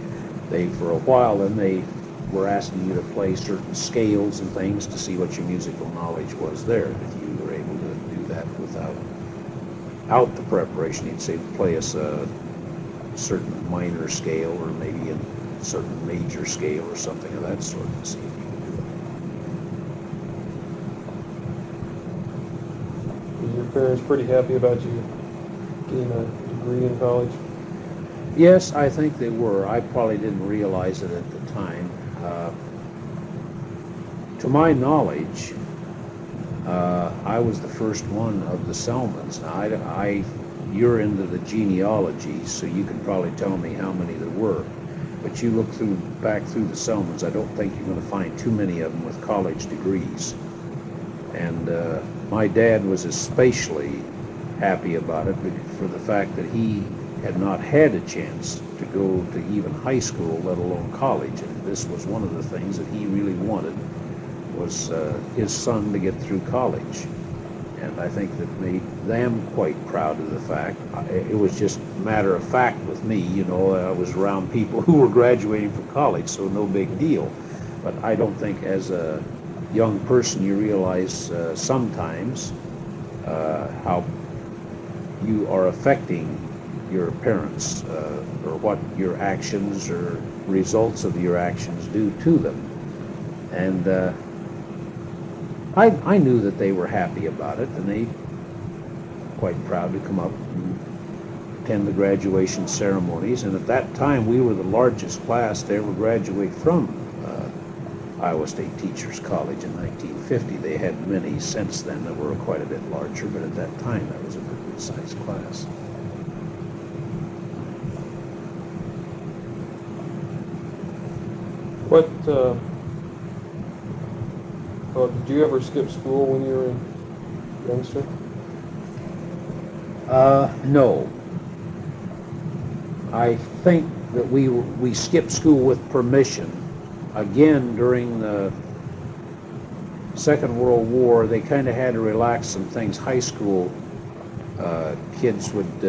for a while then they were asking you to play certain scales and things to see what your musical knowledge was there. If you were able to do that without the preparation, you'd say play us a certain minor scale or maybe a certain major scale or something of that sort to see if you could do it. Were your parents pretty happy about you getting a degree in college? Yes, I think they were. I probably didn't realize it at the time. To my knowledge, I was the first one of the Sellmans. Now, you're into the genealogy, so you can probably tell me how many there were. But you look back through the Sellmans, I don't think you're going to find too many of them with college degrees. And my dad was especially happy about it for the fact that he had not had a chance to go to even high school, let alone college. And this was one of the things that he really wanted, was his son to get through college. And I think that made them quite proud of the fact. It was just matter of fact with me, you know, I was around people who were graduating from college, so no big deal. But I don't think as a young person you realize sometimes how you are affecting your parents or what your actions or results of your actions do to them. And I knew that they were happy about it, and they were quite proud to come up and attend the graduation ceremonies. And at that time, we were the largest class to ever graduate from Iowa State Teachers College in 1950. They had many since then that were quite a bit larger, but at that time, that was a pretty good-sized class. What, did you ever skip school when you were a youngster? No. I think that we skipped school with permission. Again, during the Second World War, they kind of had to relax some things. High school kids would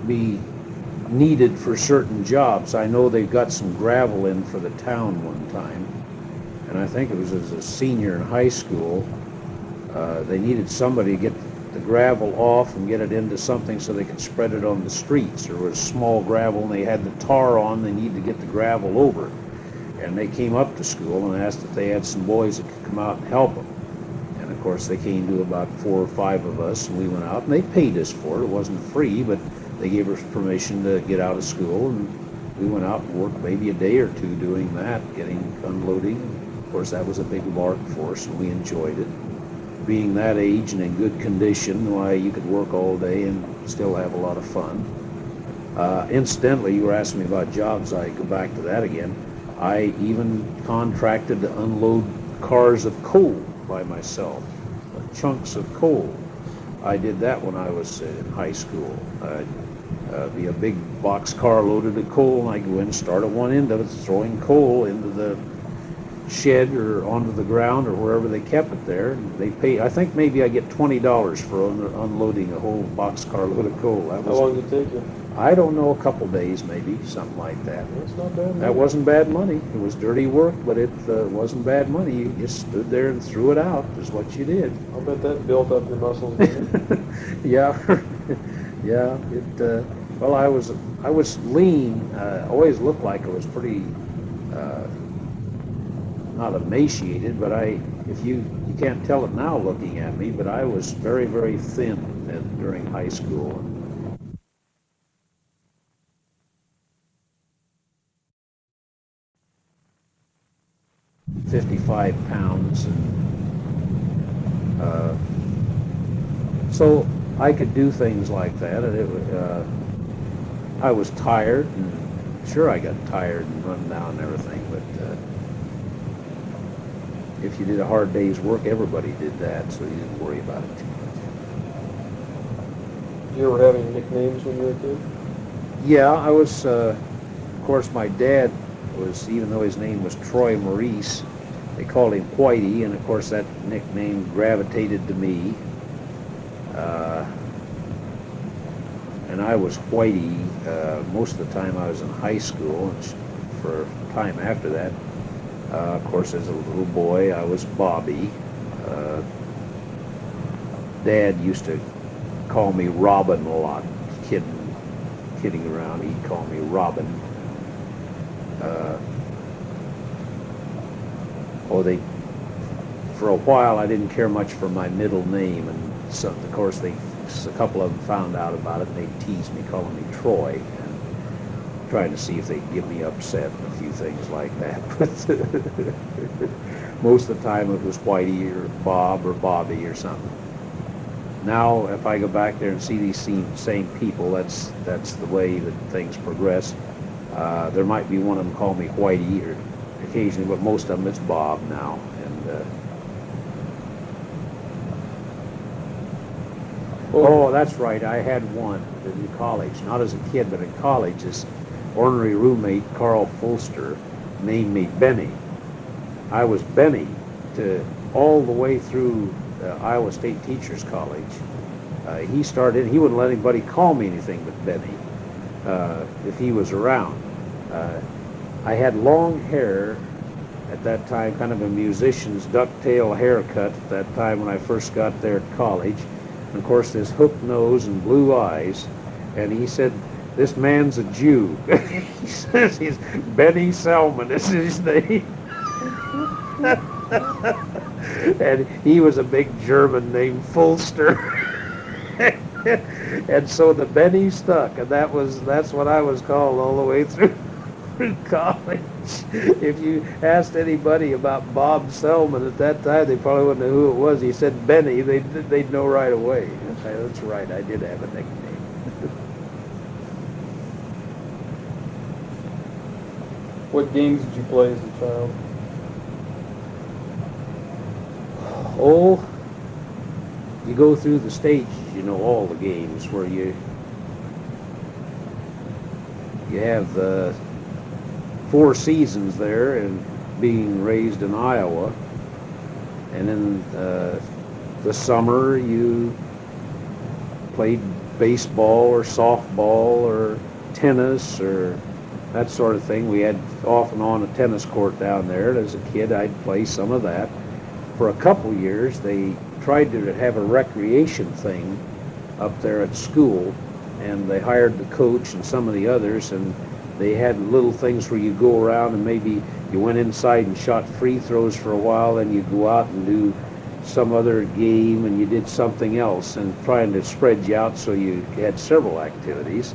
be needed for certain jobs. I know they got some gravel in for the town one time, and I think it was as a senior in high school. They needed somebody to get the gravel off and get it into something so they could spread it on the streets. There was small gravel and they had the tar on. They needed to get the gravel over. And they came up to school and asked if they had some boys that could come out and help them. And of course they came to about 4 or 5 of us, and we went out, and they paid us for it. It wasn't free, but they gave us permission to get out of school, and we went out and worked maybe a day or two doing that, unloading. Of course, that was a big lark for us, and we enjoyed it. Being that age and in good condition, why, you could work all day and still have a lot of fun. Incidentally, you were asking me about jobs. I go back to that again. I even contracted to unload cars of coal by myself, chunks of coal. I did that when I was in high school. Be a big box car loaded with coal, and I'd go in and start at one end of it, throwing coal into the shed or onto the ground or wherever they kept it there. They pay. I think maybe I get $20 for unloading a whole box car load of coal. How long did it take you? I don't know, a couple days maybe, something like that. That's not bad money. That wasn't bad money. It was dirty work, but it wasn't bad money. You just stood there and threw it out, is what you did. I'll bet that built up your muscles, didn't it? Yeah, yeah. Well, I was lean. Always looked like I was pretty, not emaciated, but if you can't tell it now looking at me, but I was very, very thin during high school. 55 pounds, and so I could do things like that, and I was tired, and sure I got tired and run down and everything, but if you did a hard day's work, everybody did that, so you didn't worry about it too much. Did you ever have any nicknames when you were a kid? Yeah, I was, of course, my dad was, even though his name was Troy Maurice, they called him Whitey, and of course that nickname gravitated to me. And I was Whitey most of the time I was in high school, and for a time after that. Of course, as a little boy, I was Bobby. Dad used to call me Robin a lot, kidding around. He'd call me Robin. For a while, I didn't care much for my middle name, and so, of course, a couple of them found out about it, and they teased me, calling me Troy, and trying to see if they'd get me upset and a few things like that. But most of the time, it was Whitey or Bob or Bobby or something. Now, if I go back there and see these same people, that's the way that things progress. There might be one of them call me Whitey or occasionally, but most of them it's Bob now. And oh, that's right. I had one in college, not as a kid, but in college. This ornery roommate, Carl Fulster, named me Benny. I was Benny all the way through Iowa State Teachers College. He wouldn't let anybody call me anything but Benny if he was around. I had long hair at that time, kind of a musician's ducktail haircut at that time when I first got there at college. And of course, this hooked nose and blue eyes. And he said, "This man's a Jew." He says he's Benny Sellman is his name. And he was a big German named Fulster. And so the Benny stuck, and that's what I was called all the way through college. If you asked anybody about Bob Sellman at that time, they probably wouldn't know who it was. He said Benny, they'd know right away. That's right, I did have a nickname. What games did you play as a child? Oh, you go through the stages, all the games where you have the 4 seasons there, and being raised in Iowa, and in the summer you played baseball or softball or tennis or that sort of thing. We had off and on a tennis court down there, and as a kid I'd play some of that. For a couple years they tried to have a recreation thing up there at school, and they hired the coach and some of the others, and They had little things where you go around and maybe you went inside and shot free throws for a while, and you go out and do some other game, and you did something else, and trying to spread you out so you had several activities.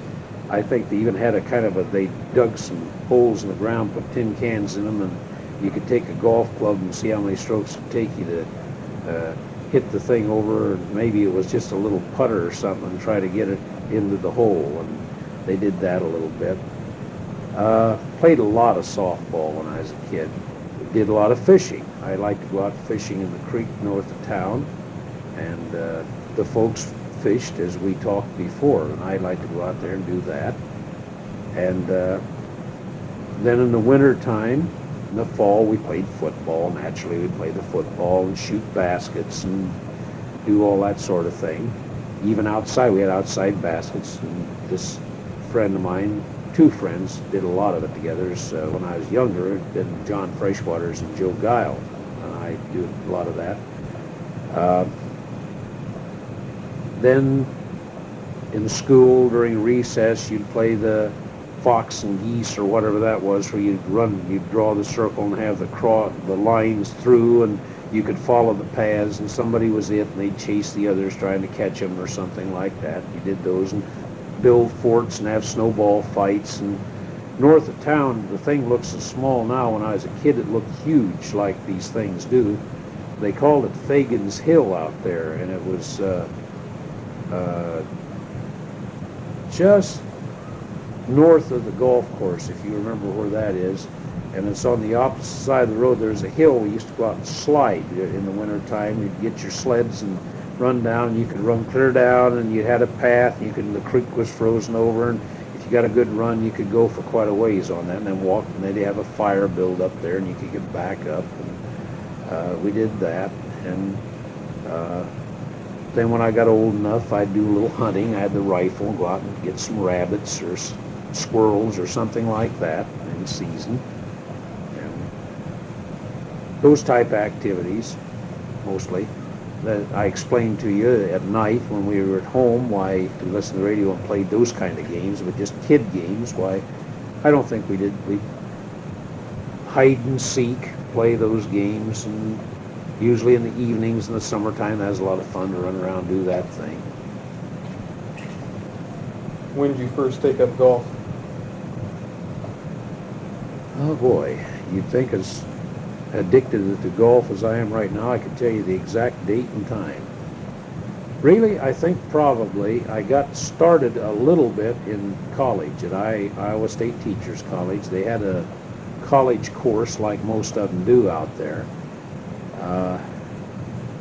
I think they even had a kind of they dug some holes in the ground, put tin cans in them, and you could take a golf club and see how many strokes it would take you to hit the thing over. Maybe it was just a little putter or something, and try to get it into the hole, and they did that a little bit. Played a lot of softball when I was a kid. Did a lot of fishing. I liked to go out fishing in the creek north of town, and the folks fished as we talked before, and I liked to go out there and do that. And then in the winter time, in the fall, we played football. Naturally, we'd play the football and shoot baskets and do all that sort of thing. Even outside, we had outside baskets, and this friend of mine, two friends, did a lot of it together. So when I was younger, it had been John Freshwaters and Joe Guile, and I do a lot of that. Then in school during recess, you'd play the fox and geese or whatever that was, where you'd draw the circle and have the lines through, and you could follow the paths, and somebody was it, and they'd chase the others trying to catch them or something like that. You did those, and build forts and have snowball fights. And north of town, the thing looks so small now. When I was a kid, it looked huge, like these things do. They called it Fagan's Hill out there, and it was just north of the golf course, if you remember where that is. And it's on the opposite side of the road. There's a hill we used to go out and slide in the winter time. You'd get your sleds and run down, and you could run clear down, and you had a path. The creek was frozen over, and if you got a good run, you could go for quite a ways on that, and then walk, and they'd have a fire build up there, and you could get back up. And we did that. And then when I got old enough, I'd do a little hunting. I had the rifle, go out and get some rabbits or squirrels or something like that in season. And those type activities, mostly, that I explained to you at night when we were at home, why we listened to the radio and played those kind of games, but just kid games. Why, I don't think we did. We hide and seek, play those games, and usually in the evenings in the summertime, that was a lot of fun to run around and do that thing. When did you first take up golf? Oh boy, you'd think as addicted to golf as I am right now, I could tell you the exact date and time. Really, I think probably I got started a little bit in college at Iowa State Teachers College. They had a college course like most of them do out there.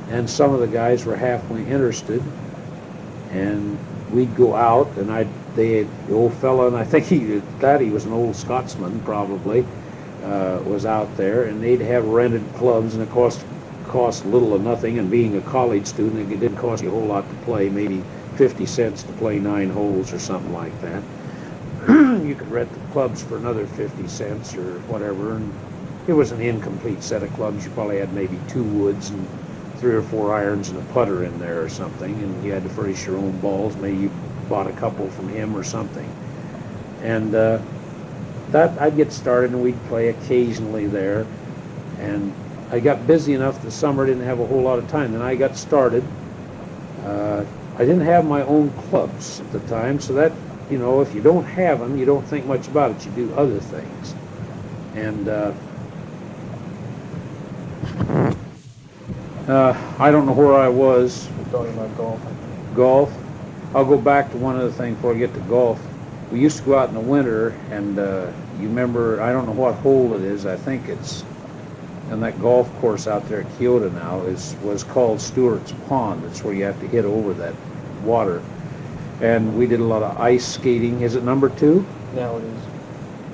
And some of the guys were halfway interested, and we'd go out, and the old fella, and I think he was an old Scotsman probably, was out there, and they'd have rented clubs, and it cost little or nothing. And being a college student, it didn't cost you a whole lot to play, maybe 50 cents to play 9 holes or something like that. You could rent the clubs for another 50 cents or whatever, and it was an incomplete set of clubs. You probably had maybe 2 woods and 3 or 4 irons and a putter in there or something, and you had to furnish your own balls. Maybe you bought a couple from him or something. And that I'd get started, and we'd play occasionally there. And I got busy enough the summer, didn't have a whole lot of time. Then I got started. I didn't have my own clubs at the time, so that, if you don't have them, you don't think much about it. You do other things. And I don't know where I was. You're talking about golf. Golf. I'll go back to one other thing before I get to golf. We used to go out in the winter, and you remember, I don't know what hole it is. I think it's, and that golf course out there at Kyoto now was called Stewart's Pond. It's where you have to hit over that water. And we did a lot of ice skating. Is it number 2? Now it is.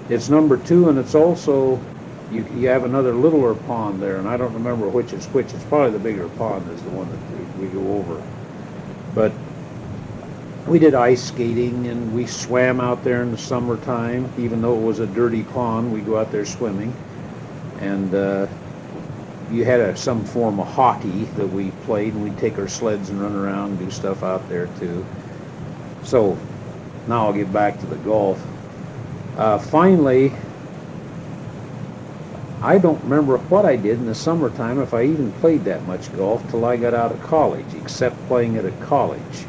It's number 2, and it's also, you have another littler pond there, and I don't remember which is which. It's probably the bigger pond is the one that we go over. But we did ice skating, and we swam out there in the summertime. Even though it was a dirty pond, we'd go out there swimming. And you had some form of hockey that we played, and we'd take our sleds and run around and do stuff out there too. So now I'll get back to the golf. Finally, I don't remember what I did in the summertime, if I even played that much golf, till I got out of college, except playing it at college.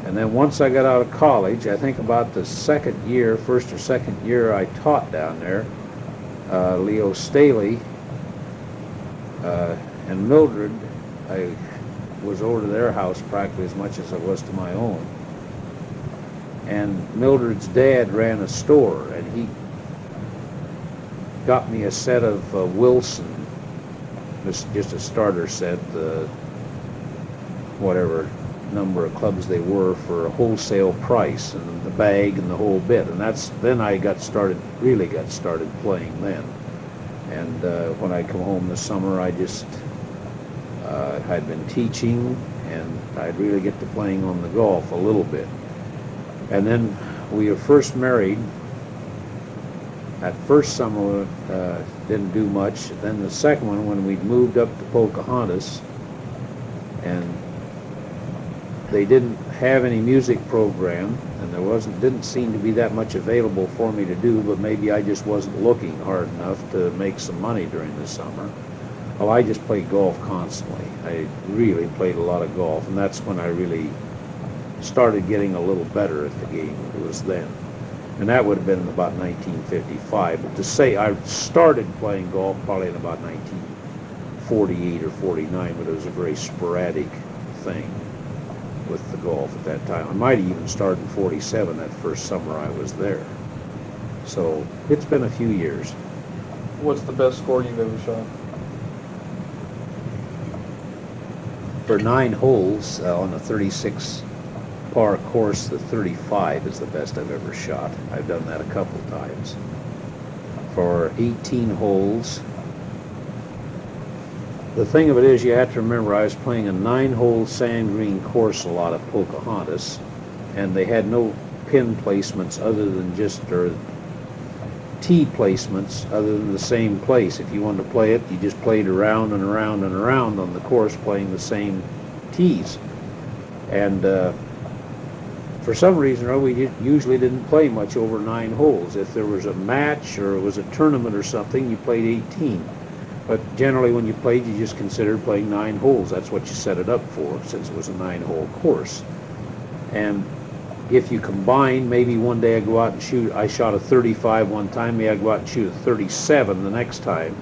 And then once I got out of college, I think about the second year, first or second year I taught down there, Leo Staley and Mildred, I was over to their house practically as much as I was to my own. And Mildred's dad ran a store, and he got me a set of Wilson, just a starter set, whatever number of clubs they were, for a wholesale price, and the bag and the whole bit. And then I really got started playing then. And when I come home this summer, I just had been teaching, and I'd really get to playing on the golf a little bit. And then we were first married. That first summer didn't do much. Then the second one, when we'd moved up to Pocahontas, and they didn't have any music program, and there didn't seem to be that much available for me to do, but maybe I just wasn't looking hard enough to make some money during the summer. Well, I just played golf constantly. I really played a lot of golf, and that's when I really started getting a little better at the game. It was then. And that would have been about 1955. But to say I started playing golf probably in about 1948 or 49, but it was a very sporadic thing with the golf at that time. I might have even started in 47, that first summer I was there. So it's been a few years. What's the best score you've ever shot? For 9 holes on a 36 par course, the 35 is the best I've ever shot. I've done that a couple times. For 18 holes, the thing of it is, you have to remember, I was playing a 9-hole sand green course a lot at Pocahontas, and they had no pin placements other than or tee placements other than the same place. If you wanted to play it, you just played around and around and around on the course, playing the same tees. And for some reason, we usually didn't play much over 9 holes. If there was a match or it was a tournament or something, you played 18. But generally, when you played, you just considered playing 9 holes. That's what you set it up for, since it was a 9-hole course. And if you combine, maybe one day I go out and shoot, I shot a 35 one time, maybe I go out and shoot a 37 the next time.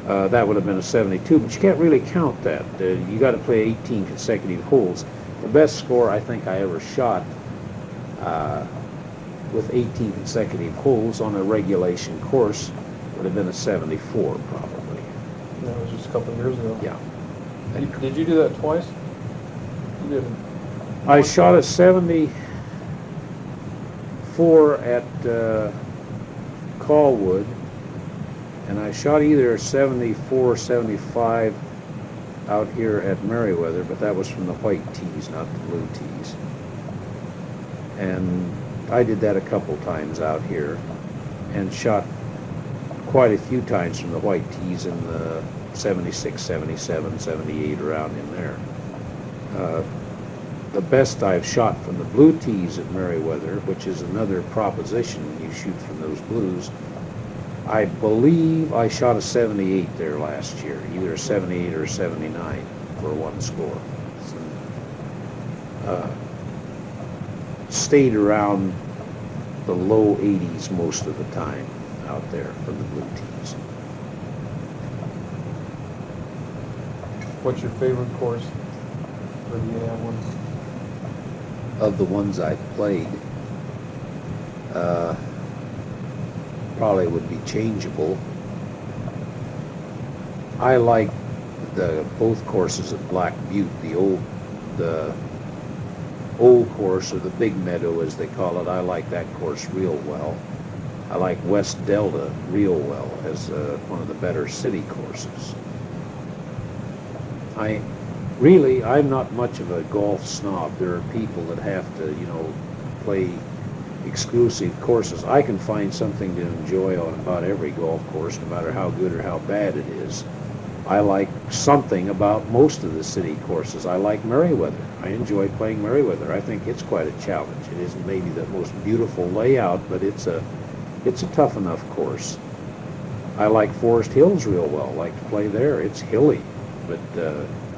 That would have been a 72, but you can't really count that. You got to play 18 consecutive holes. The best score I think I ever shot with 18 consecutive holes on a regulation course would have been a 74, probably. That was just a couple of years ago. Yeah. Did you do that twice? You didn't. I shot a 74 at Callwood, and I shot either a 74 or 75 out here at Meriwether, but that was from the white tees, not the blue tees. And I did that a couple times out here, and shot quite a few times from the white tees in the 76, 77, 78, around in there. The best I've shot from the blue tees at Meriwether, which is another proposition when you shoot from those blues, I believe I shot a 78 there last year, either a 78 or a 79 for one score. So, stayed around the low 80s most of the time out there from the blue tees. What's your favorite course? Or do you have one? Of the ones I've played, probably would be changeable. I like both courses at Black Butte, the old course, or the Big Meadow as they call it. I like that course real well. I like West Delta real well as one of the better city courses. I'm not much of a golf snob. There are people that have to, play exclusive courses. I can find something to enjoy on about every golf course, no matter how good or how bad it is. I like something about most of the city courses. I like Meriwether. I enjoy playing Meriwether. I think it's quite a challenge. It isn't maybe the most beautiful layout, but it's a it's a tough enough course. I like Forest Hills real well, like to play there. It's hilly, but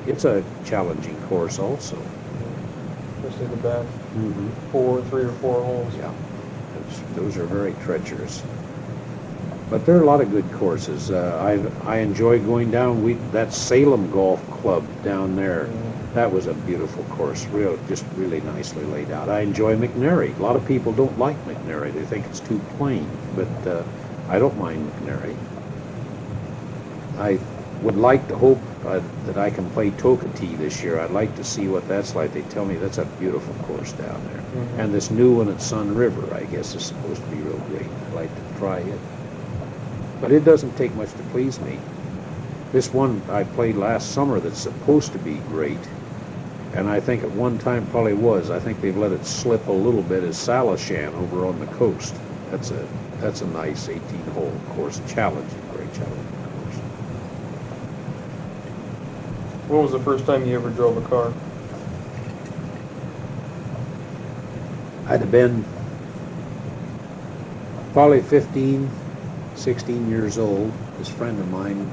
it's a challenging course also. Especially the back Mm-hmm. 3 or 4 holes. Yeah, those are very treacherous. But there are a lot of good courses. I enjoy going down. That Salem Golf Club down there. That was a beautiful course. Just really nicely laid out. I enjoy McNary. A lot of people don't like McNary. They think it's too plain, but I don't mind McNary. I would like to hope that I can play Tokatee this year. I'd like to see what that's like. They tell me that's a beautiful course down there. Mm-hmm. And this new one at Sun River, I guess, is supposed to be real great. I'd like to try it. But it doesn't take much to please me. This one I played last summer that's supposed to be great, and I think at one time probably was. I think they've let it slip a little bit, is Salishan over on the coast. That's a nice 18-hole course, challenging, very challenging course. When was the first time you ever drove a car? I'd have been probably 15, 16 years old. This friend of mine,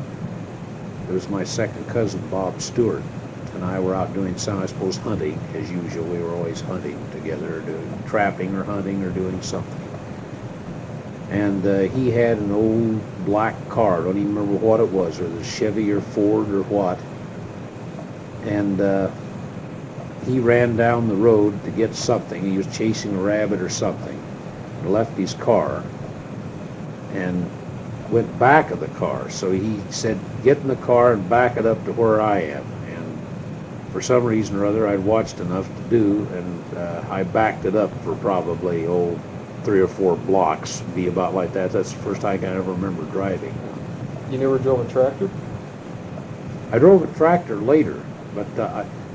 it was my second cousin, Bob Stewart, and I were out doing some, I suppose, hunting. As usual, we were always hunting together, doing trapping or hunting or doing something. And he had an old black car, I don't even remember what it was, whether it was Chevy or Ford or what. And he ran down the road to get something. He was chasing a rabbit or something, and left his car and went back of the car. So he said, get in the car and back it up to where I am. And for some reason or other, I'd watched enough to do, and I backed it up for probably, 3 or 4 blocks, be about like that. That's the first time I can ever remember driving. You never drove a tractor? I drove a tractor later, but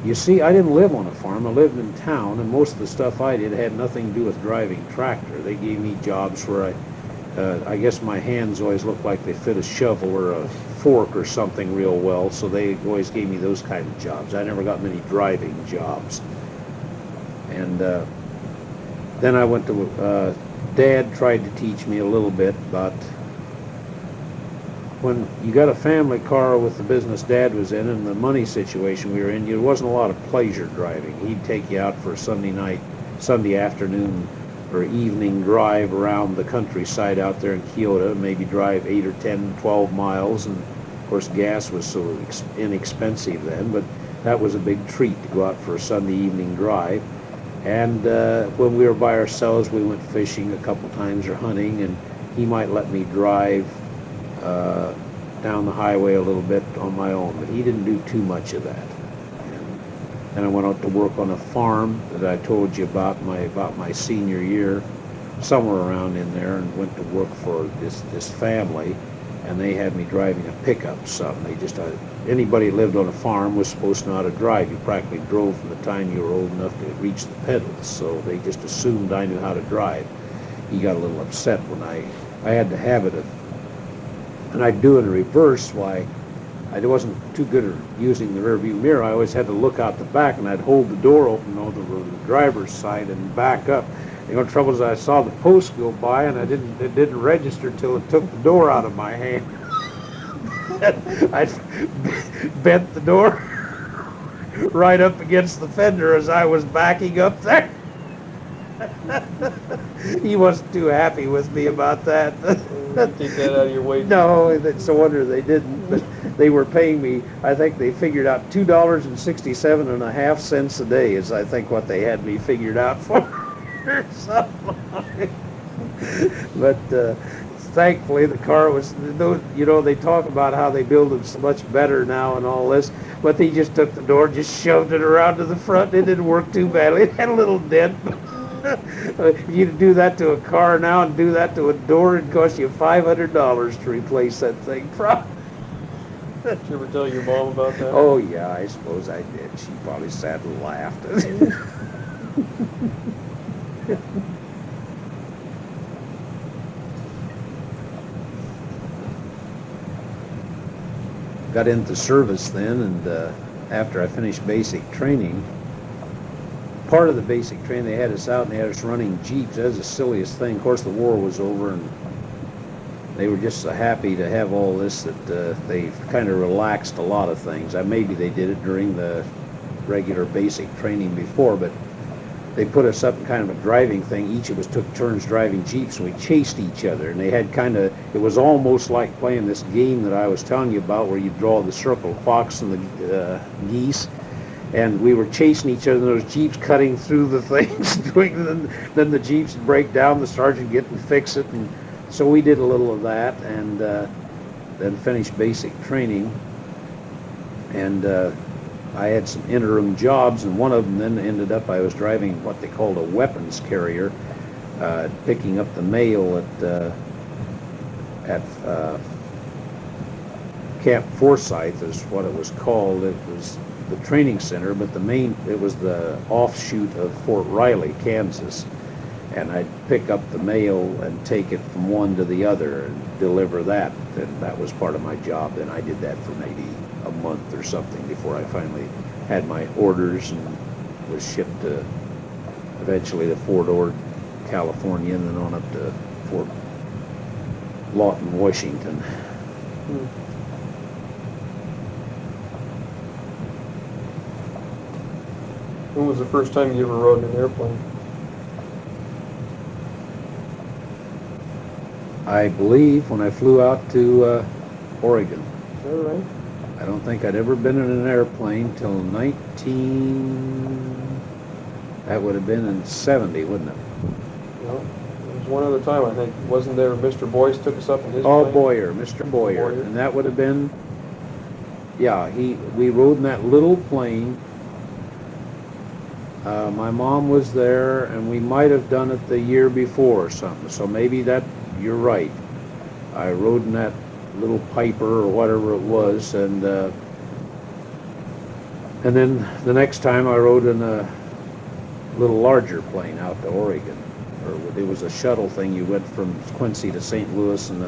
you see, I didn't live on a farm. I lived in town, and most of the stuff I did had nothing to do with driving tractor. They gave me jobs where I guess my hands always looked like they fit a shovel or a fork or something real well, so they always gave me those kind of jobs. I never got many driving jobs. And then I went to, Dad tried to teach me a little bit about when you got a family car with the business Dad was in and the money situation we were in, there wasn't a lot of pleasure driving. He'd take you out for a Sunday afternoon or evening drive around the countryside out there in Kyoto, maybe drive 8 or 10, 12 miles, and of course gas was so inexpensive then, but that was a big treat to go out for a Sunday evening drive. And when we were by ourselves, we went fishing a couple times or hunting, and he might let me drive down the highway a little bit on my own, but he didn't do too much of that. And I went out to work on a farm that I told you about my senior year, somewhere around in there, and went to work for this family, and they had me driving a pickup some. They just anybody who lived on a farm was supposed to know how to drive. You practically drove from the time you were old enough to reach the pedals, so they just assumed I knew how to drive. He got a little upset when I had the habit of, and I'd do it in reverse. Why, I wasn't too good at using the rearview mirror. I always had to look out the back, and I'd hold the door open on the driver's side and back up. The only trouble is I saw the post go by, and it didn't register till it took the door out of my hand. I bent the door right up against the fender as I was backing up there. He wasn't too happy with me about that. Take that out of your way. No, it's a wonder they didn't. But they were paying me, I think they figured out $2.67.5 a day is I think what they had me figured out for. But thankfully the car was, they talk about how they build them so much better now and all this, but he just took the door, just shoved it around to the front. It didn't work too badly. It had a little dent. If you do that to a car now and do that to a door, it'd cost you $500 to replace that thing. Did you ever tell your mom about that? Oh yeah, I suppose I did. She probably sat and laughed. Got into service then, and after I finished basic training, part of the basic training, they had us out and they had us running Jeeps. That was the silliest thing. Of course, the war was over and they were just so happy to have all this that they kind of relaxed a lot of things. Maybe they did it during the regular basic training before, but they put us up in kind of a driving thing. Each of us took turns driving Jeeps, and we chased each other. And they had it was almost like playing this game that I was telling you about, where you draw the circle fox and the geese. And we were chasing each other, and those Jeeps cutting through the things. Then the Jeeps would break down, the sergeant would get and fix it. And so we did a little of that, and then finished basic training. And I had some interim jobs, and one of them then ended up, I was driving what they called a weapons carrier, picking up the mail at Camp Forsyth is what it was called. It was the training center, but it was the offshoot of Fort Riley, Kansas. And I'd pick up the mail and take it from one to the other and deliver that. And that was part of my job. And I did that for maybe a month or something before I finally had my orders and was shipped to eventually to Fort Ord, California, and then on up to Fort Lawton, Washington. When was the first time you ever rode in an airplane? I believe when I flew out to Oregon. Is that right? I don't think I'd ever been in an airplane till that would have been in 70, wouldn't it? No. There was one other time, I think. Wasn't there Mr. Boyce took us up in his Oh, plane? Boyer, Mr. Boyer. And that would have been, yeah, we rode in that little plane. My mom was there, and we might have done it the year before or something. So maybe you're right. I rode in that little Piper or whatever it was, and then the next time I rode in a little larger plane out to Oregon. Or it was a shuttle thing. You went from Quincy to St. Louis in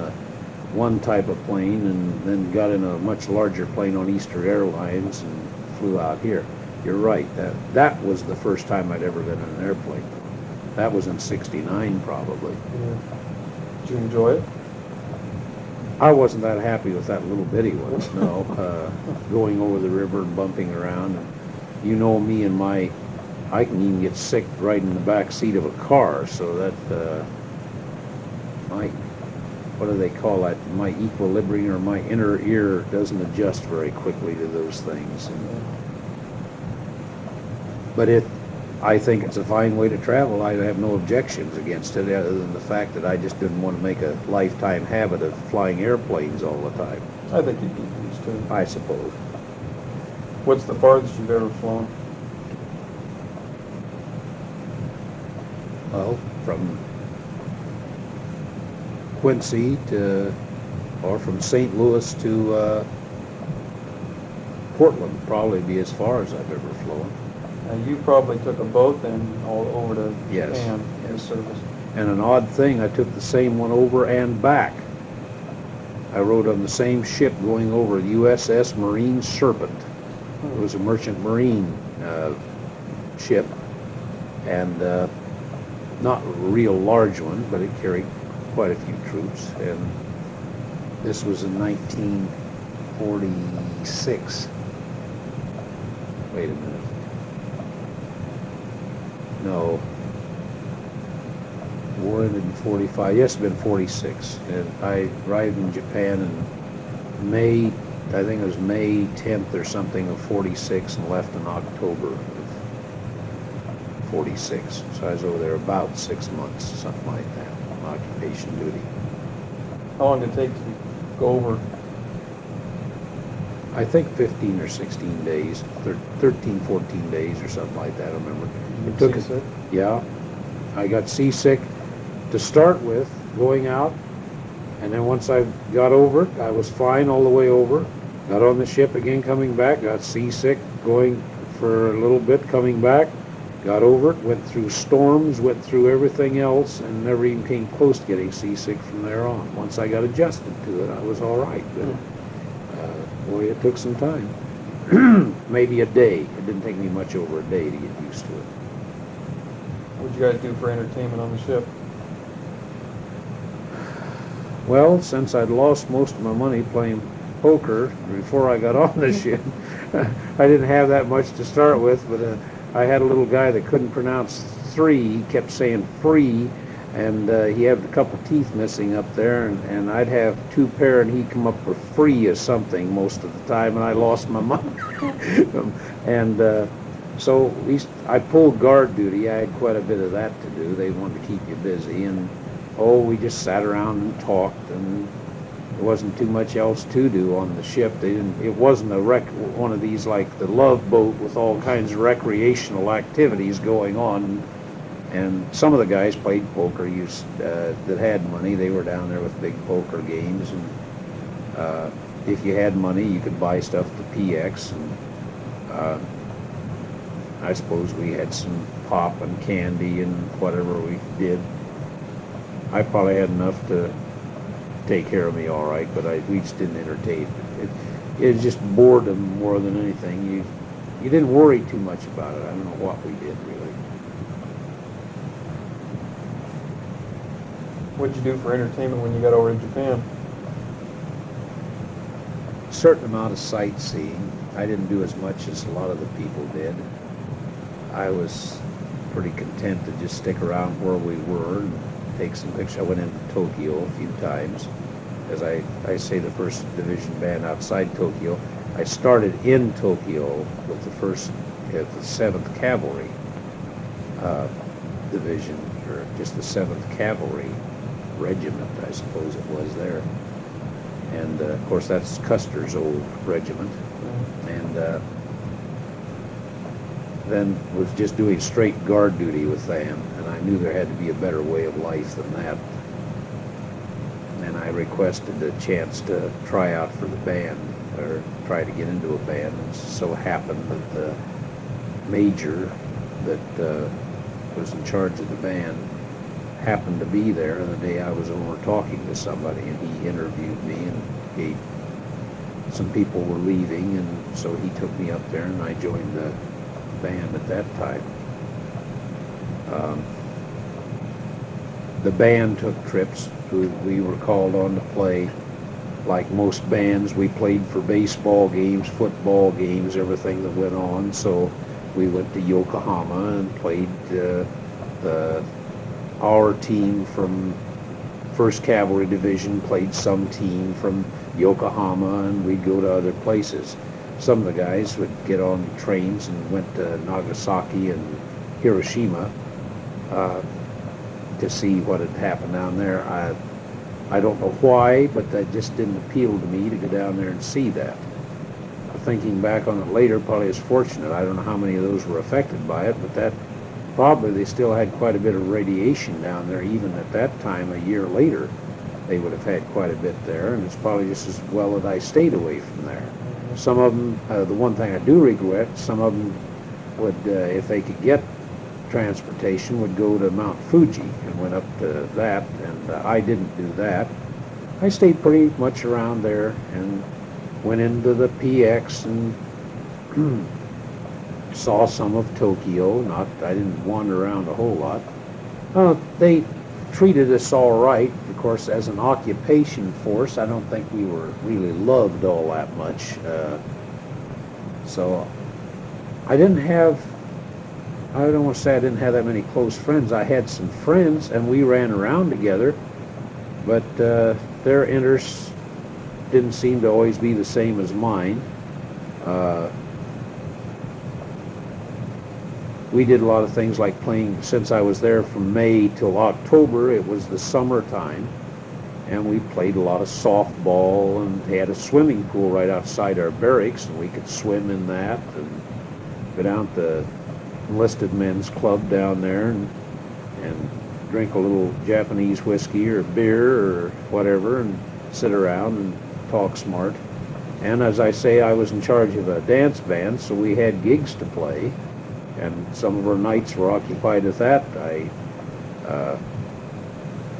one type of plane, and then got in a much larger plane on Easter Airlines and flew out here. You're right. That was the first time I'd ever been in an airplane. That was in '69, probably. Yeah. Did you enjoy it? I wasn't that happy with that little bitty one, no. Going over the river and bumping around. And you know me and I can even get sick right in the back seat of a car, so that what do they call that? My equilibrium or my inner ear doesn't adjust very quickly to those things. But I think it's a fine way to travel. I have no objections against it, other than the fact that I just didn't want to make a lifetime habit of flying airplanes all the time. I think you'd get used to it. I suppose. What's the farthest you've ever flown? Well, from Quincy or from St. Louis to Portland, probably be as far as I've ever flown. You probably took a boat then all over to Yes, Japan yes. in service. And an odd thing, I took the same one over and back. I rode on the same ship going over USS Marine Serpent. It was a merchant marine ship, and not a real large one, but it carried quite a few troops. And this was in 1946. Wait a minute. No. War ended in 45. Yes, it's been 46. And I arrived in Japan in May, I think it was May 10th or something of 46, and left in October of 46. So I was over there about 6 months, something like that, on occupation duty. How long did it take to go over? I think 15 or 16 days, 13, 14 days or something like that, I remember. It took Seasick? Yeah. I got seasick to start with, going out, and then once I got over it, I was fine all the way over. Got on the ship again coming back, got seasick going for a little bit coming back, got over it, went through storms, went through everything else, and never even came close to getting seasick from there on. Once I got adjusted to it, I was all right. But boy, it took some time. Maybe a day. It didn't take me much over a day to get used to it. What'd you guys do for entertainment on the ship? Well, since I'd lost most of my money playing poker before I got on the ship, I didn't have that much to start with, but I had a little guy that couldn't pronounce three. He kept saying free, and he had a couple teeth missing up there, and I'd have two pair, and he'd come up with free or something most of the time, and I lost my money. And so I pulled guard duty. I had quite a bit of that to do. They wanted to keep you busy, and we just sat around and talked, and there wasn't too much else to do on the ship. It wasn't one of these like the Love Boat with all kinds of recreational activities going on. And some of the guys played poker. That had money, they were down there with big poker games. And if you had money, you could buy stuff to PX. And I suppose we had some pop and candy and whatever we did. I probably had enough to take care of me all right, but we just didn't entertain. It was just boredom more than anything. You didn't worry too much about it. I don't know what we did really. What'd you do for entertainment when you got over to Japan? A certain amount of sightseeing. I didn't do as much as a lot of the people did. I was pretty content to just stick around where we were and take some pictures. I went into Tokyo a few times. As I say, the first division band outside Tokyo. I started in Tokyo with the 7th Cavalry Division, or just the 7th Cavalry Regiment, I suppose it was there. And of course that's Custer's old regiment. And then was just doing straight guard duty with them, and I knew there had to be a better way of life than that. And I requested a chance to try out for the band, or try to get into a band. And so happened that the major that was in charge of the band happened to be there the day I was over talking to somebody, and he interviewed me, and some people were leaving, and so he took me up there, and I joined the band at that time. The band took trips. We were called on to play. Like most bands, we played for baseball games, football games, everything that went on. So we went to Yokohama and played our team from 1st Cavalry Division played some team from Yokohama, and we'd go to other places. Some of the guys would get on trains and went to Nagasaki and Hiroshima to see what had happened down there. I don't know why, but that just didn't appeal to me to go down there and see that. Thinking back on it later, probably is fortunate. I don't know how many of those were affected by it, but that probably they still had quite a bit of radiation down there. Even at that time, a year later, they would have had quite a bit there, and it's probably just as well that I stayed away from there. Some of them, the one thing I do regret, some of them would, if they could get transportation, would go to Mount Fuji and went up to that, and I didn't do that. I stayed pretty much around there and went into the PX and saw some of Tokyo. I didn't wander around a whole lot. They treated us all right. Of course, as an occupation force, I don't think we were really loved all that much. So I don't want to say I didn't have that many close friends. I had some friends, and we ran around together, but their interests didn't seem to always be the same as mine. We did a lot of things like playing, since I was there from May till October, it was the summertime, and we played a lot of softball, and they had a swimming pool right outside our barracks, and we could swim in that, and go down to the enlisted men's club down there and drink a little Japanese whiskey or beer or whatever, and sit around and talk smart. And as I say, I was in charge of a dance band, so we had gigs to play, and some of our nights were occupied with that. I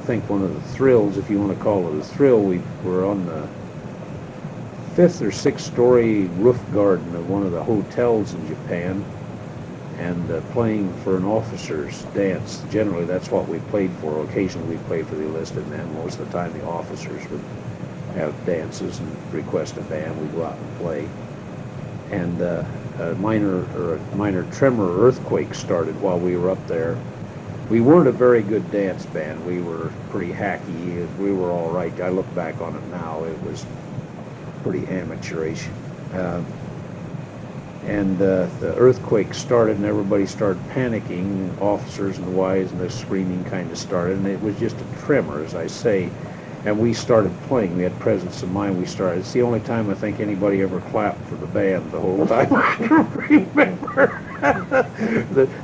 think one of the thrills, if you want to call it a thrill, we were on the 5th or 6th story roof garden of one of the hotels in Japan, and playing for an officer's dance. Generally, that's what we played for. Occasionally, we played for the enlisted men. Most of the time, the officers would have dances and request a band. We'd go out and play. And a minor tremor earthquake started while we were up there. We weren't a very good dance band. We were pretty hacky. We were all right. I look back on it now. It was pretty amateurish. And the earthquake started, and everybody started panicking. Officers and wives, and the screaming kind of started. And it was just a tremor, as I say. And we started playing. We had presence of mind. We started. It's the only time I think anybody ever clapped for the band the whole time. I remember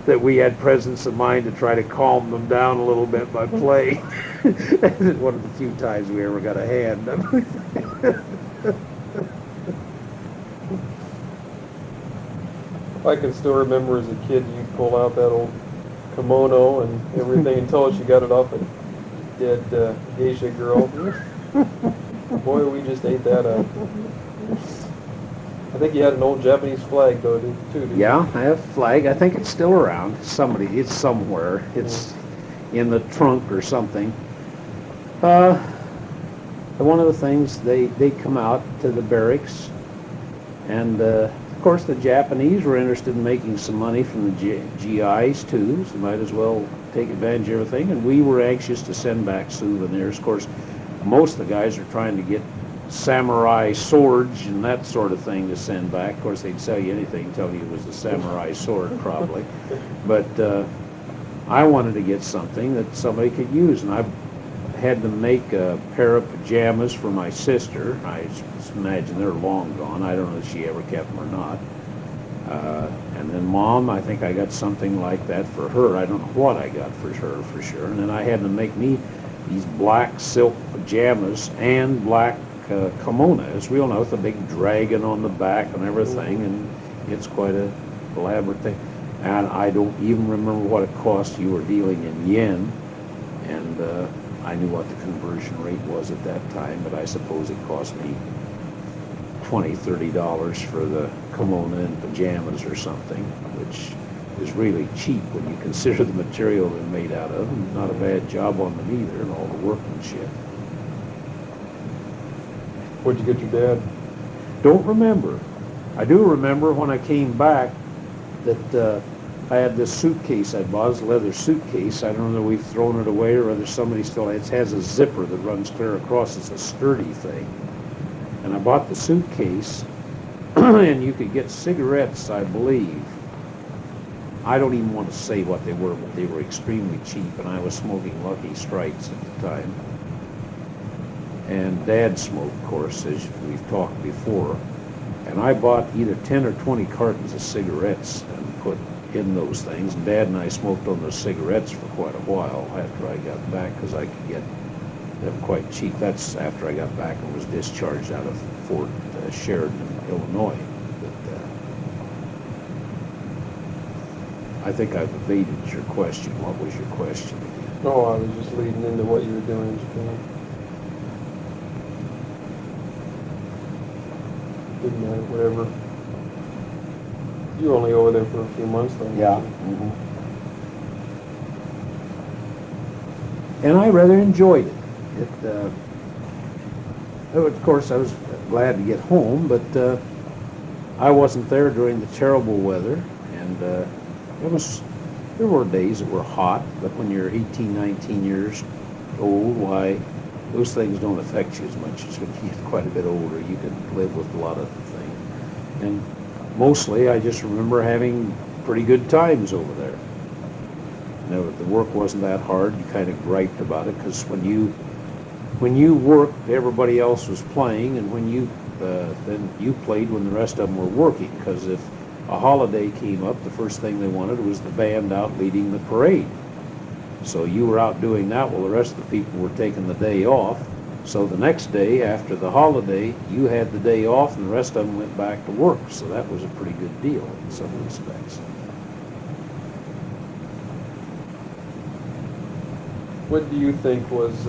that we had presence of mind to try to calm them down a little bit by playing. One of the few times we ever got a hand. I can still remember as a kid, you pull out that old kimono and everything and tell us you got it off a dead geisha girl. Boy, we just ate that up. I think you had an old Japanese flag, though, too, didn't you? Yeah, I have a flag. I think it's still around. It's somewhere. It's in the trunk or something. One of the things, they come out to the barracks, and of course the Japanese were interested in making some money from the GIs too, so might as well take advantage of everything, and we were anxious to send back souvenirs. Of course, most of the guys are trying to get samurai swords and that sort of thing to send back. Of course, they'd sell you anything, tell you it was a samurai sword probably, but I wanted to get something that somebody could use, and I had to make a pair of pajamas for my sister. I imagine they're long gone. I don't know if she ever kept them or not. And then Mom, I think I got something like that for her. I don't know what I got for her for sure. And then I had to make me these black silk pajamas and black kimonos, real nice, with a big dragon on the back and everything, and it's quite a elaborate thing. And I don't even remember what it cost. You were dealing in yen, and I knew what the conversion rate was at that time, but I suppose it cost me $20, $30 for the kimono and pajamas or something, which is really cheap when you consider the material they're made out of, and not a bad job on them either, and all the workmanship. What'd you get your dad? Don't remember. I do remember when I came back that I had this suitcase I bought, this leather suitcase. I don't know whether we've thrown it away or whether somebody still has. It has a zipper that runs clear across. It's a sturdy thing. And I bought the suitcase, and you could get cigarettes, I believe. I don't even want to say what they were, but they were extremely cheap, and I was smoking Lucky Strikes at the time. And Dad smoked, of course, as we've talked before. And I bought either 10 or 20 cartons of cigarettes and put in those things. And Dad and I smoked on those cigarettes for quite a while after I got back, because I could get them quite cheap. That's after I got back and was discharged out of Fort Sheridan, Illinois. But I think I've evaded your question. What was your question again? Oh, I was just leading into what you were doing in Japan. Didn't matter, whatever. You were only over there for a few months, though. Yeah. And I rather enjoyed it. Of course, I was glad to get home, but I wasn't there during the terrible weather, and there were days that were hot, but when you're 18, 19 years old, why, those things don't affect you as much as when you get quite a bit older. You can live with a lot of things. And mostly, I just remember having pretty good times over there. The work wasn't that hard. You kind of griped about it, because when you worked, everybody else was playing, and when then you played when the rest of them were working, because if a holiday came up, the first thing they wanted was the band out leading the parade. So you were out doing that while the rest of the people were taking the day off. So the next day, after the holiday, you had the day off, and the rest of them went back to work. So that was a pretty good deal in some respects. What do you think was,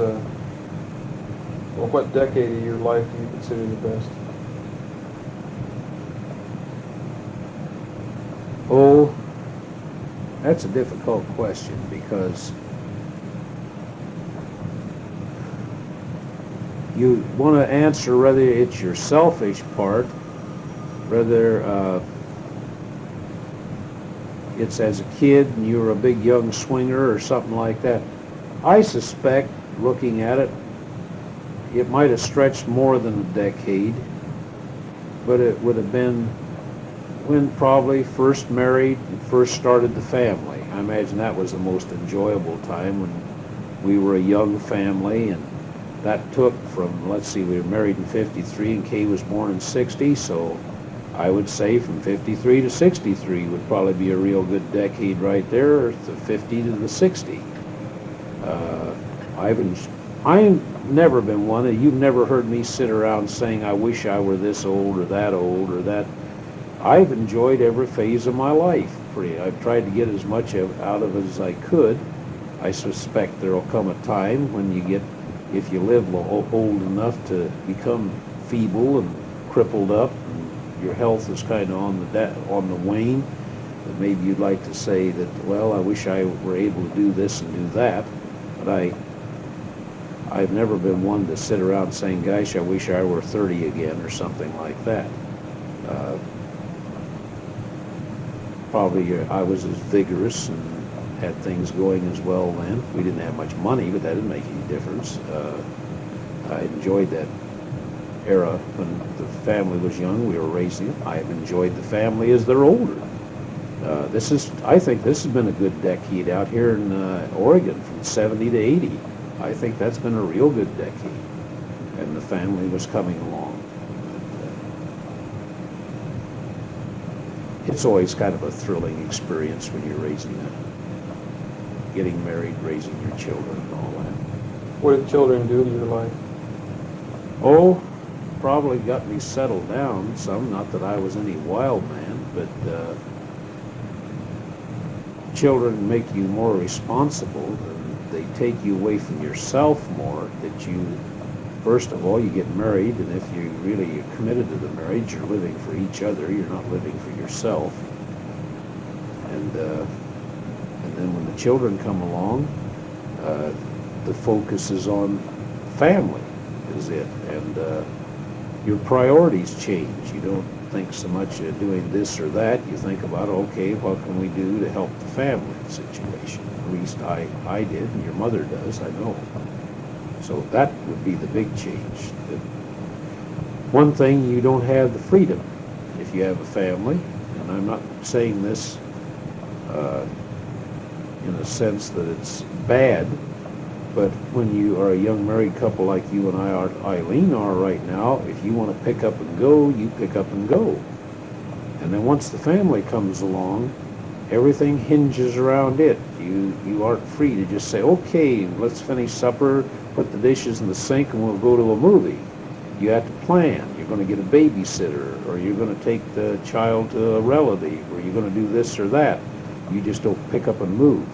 what decade of your life do you consider the best? Oh, That's a difficult question because you want to answer whether it's your selfish part, whether it's as a kid and you were a big young swinger or something like that. I suspect, looking at it, it might have stretched more than a decade, but it would have been when probably first married and first started the family. I imagine that was the most enjoyable time when we were a young family, and that took from, let's see, we were married in 53 and Kay was born in 60, so I would say from 53 to 63 would probably be a real good decade right there, or the 50 to the 60. I've never been one, you've never heard me sit around saying I wish I were this old or that old or that. I've enjoyed every phase of my life. I've tried to get as much out of it as I could. I suspect there will come a time when you get, if you live old enough to become feeble and crippled up, and your health is kind of on the wane, that maybe you'd like to say that, well, I wish I were able to do this and do that. But I've never been one to sit around saying, gosh, I wish I were 30 again or something like that. Probably I was as vigorous and had things going as well then. We didn't have much money, but that didn't make any difference. I enjoyed that era when the family was young. We were raising it. I've enjoyed the family as they're older. I think this has been a good decade out here in Oregon from 70 to 80. I think that's been a real good decade, and the family was coming along. It's always kind of a thrilling experience when you're getting married, raising your children and all that. What did children do to your life? Oh, probably got me settled down some. Not that I was any wild man, but children make you more responsible. They take you away from yourself more. That you, first of all, you get married, and if you're committed to the marriage, you're living for each other. You're not living for yourself. And then when the children come along, the focus is on family, is it, and your priorities change. You don't think so much of doing this or that. You think about, okay, what can we do to help the family situation? At least I did, and your mother does, I know. So that would be the big change. One thing, you don't have the freedom if you have a family, and I'm not saying this in a sense that it's bad, but when you are a young married couple like you and Eileen are right now, if you want to pick up and go, you pick up and go. And then once the family comes along, everything hinges around it. You aren't free to just say, okay, let's finish supper, put the dishes in the sink, and we'll go to a movie. You have to plan. You're going to get a babysitter, or you're going to take the child to a relative, or you're going to do this or that. You just don't pick up and move.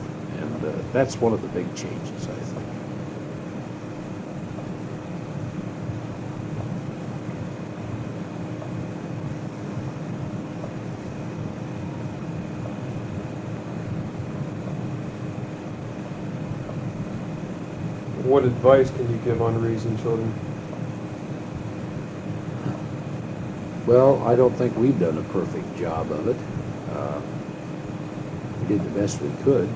And that's one of the big changes, I think. What advice can you give on raising children? Well, I don't think we've done a perfect job of it. We did the best we could.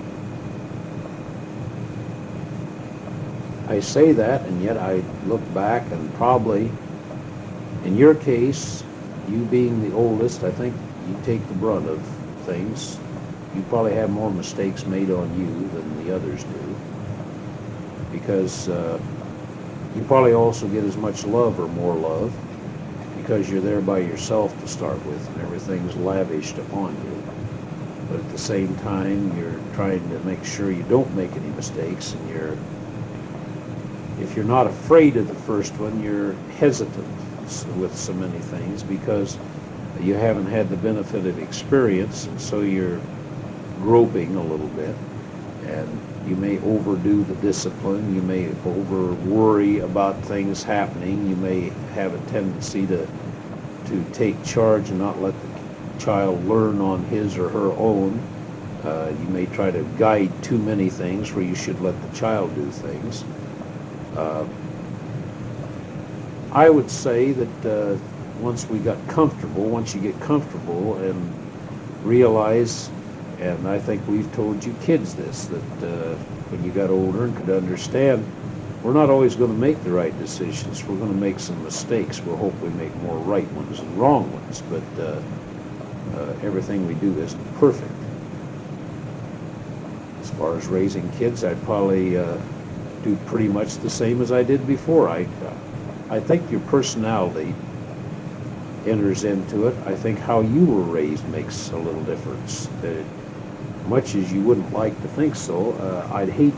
I say that, and yet I look back and probably, in your case, you being the oldest, I think you take the brunt of things. You probably have more mistakes made on you than the others do, because you probably also get as much love or more love because you're there by yourself to start with, and everything's lavished upon you. But at the same time, you're trying to make sure you don't make any mistakes, and if you're not afraid of the first one, you're hesitant with so many things because you haven't had the benefit of experience, and so you're groping a little bit, and you may overdo the discipline, you may over worry about things happening, you may have a tendency to take charge and not let the child learn on his or her own. You may try to guide too many things where you should let the child do things. Uh, I would say that once you get comfortable and realize, and I think we've told you kids this, that when you got older and could understand, we're not always going to make the right decisions. We're going to make some mistakes. We'll hope we make more right ones and wrong ones, but everything we do isn't perfect. As far as raising kids, I'd probably do pretty much the same as I did before. I think your personality enters into it. I think how you were raised makes a little difference. Much as you wouldn't like to think so, I'd hate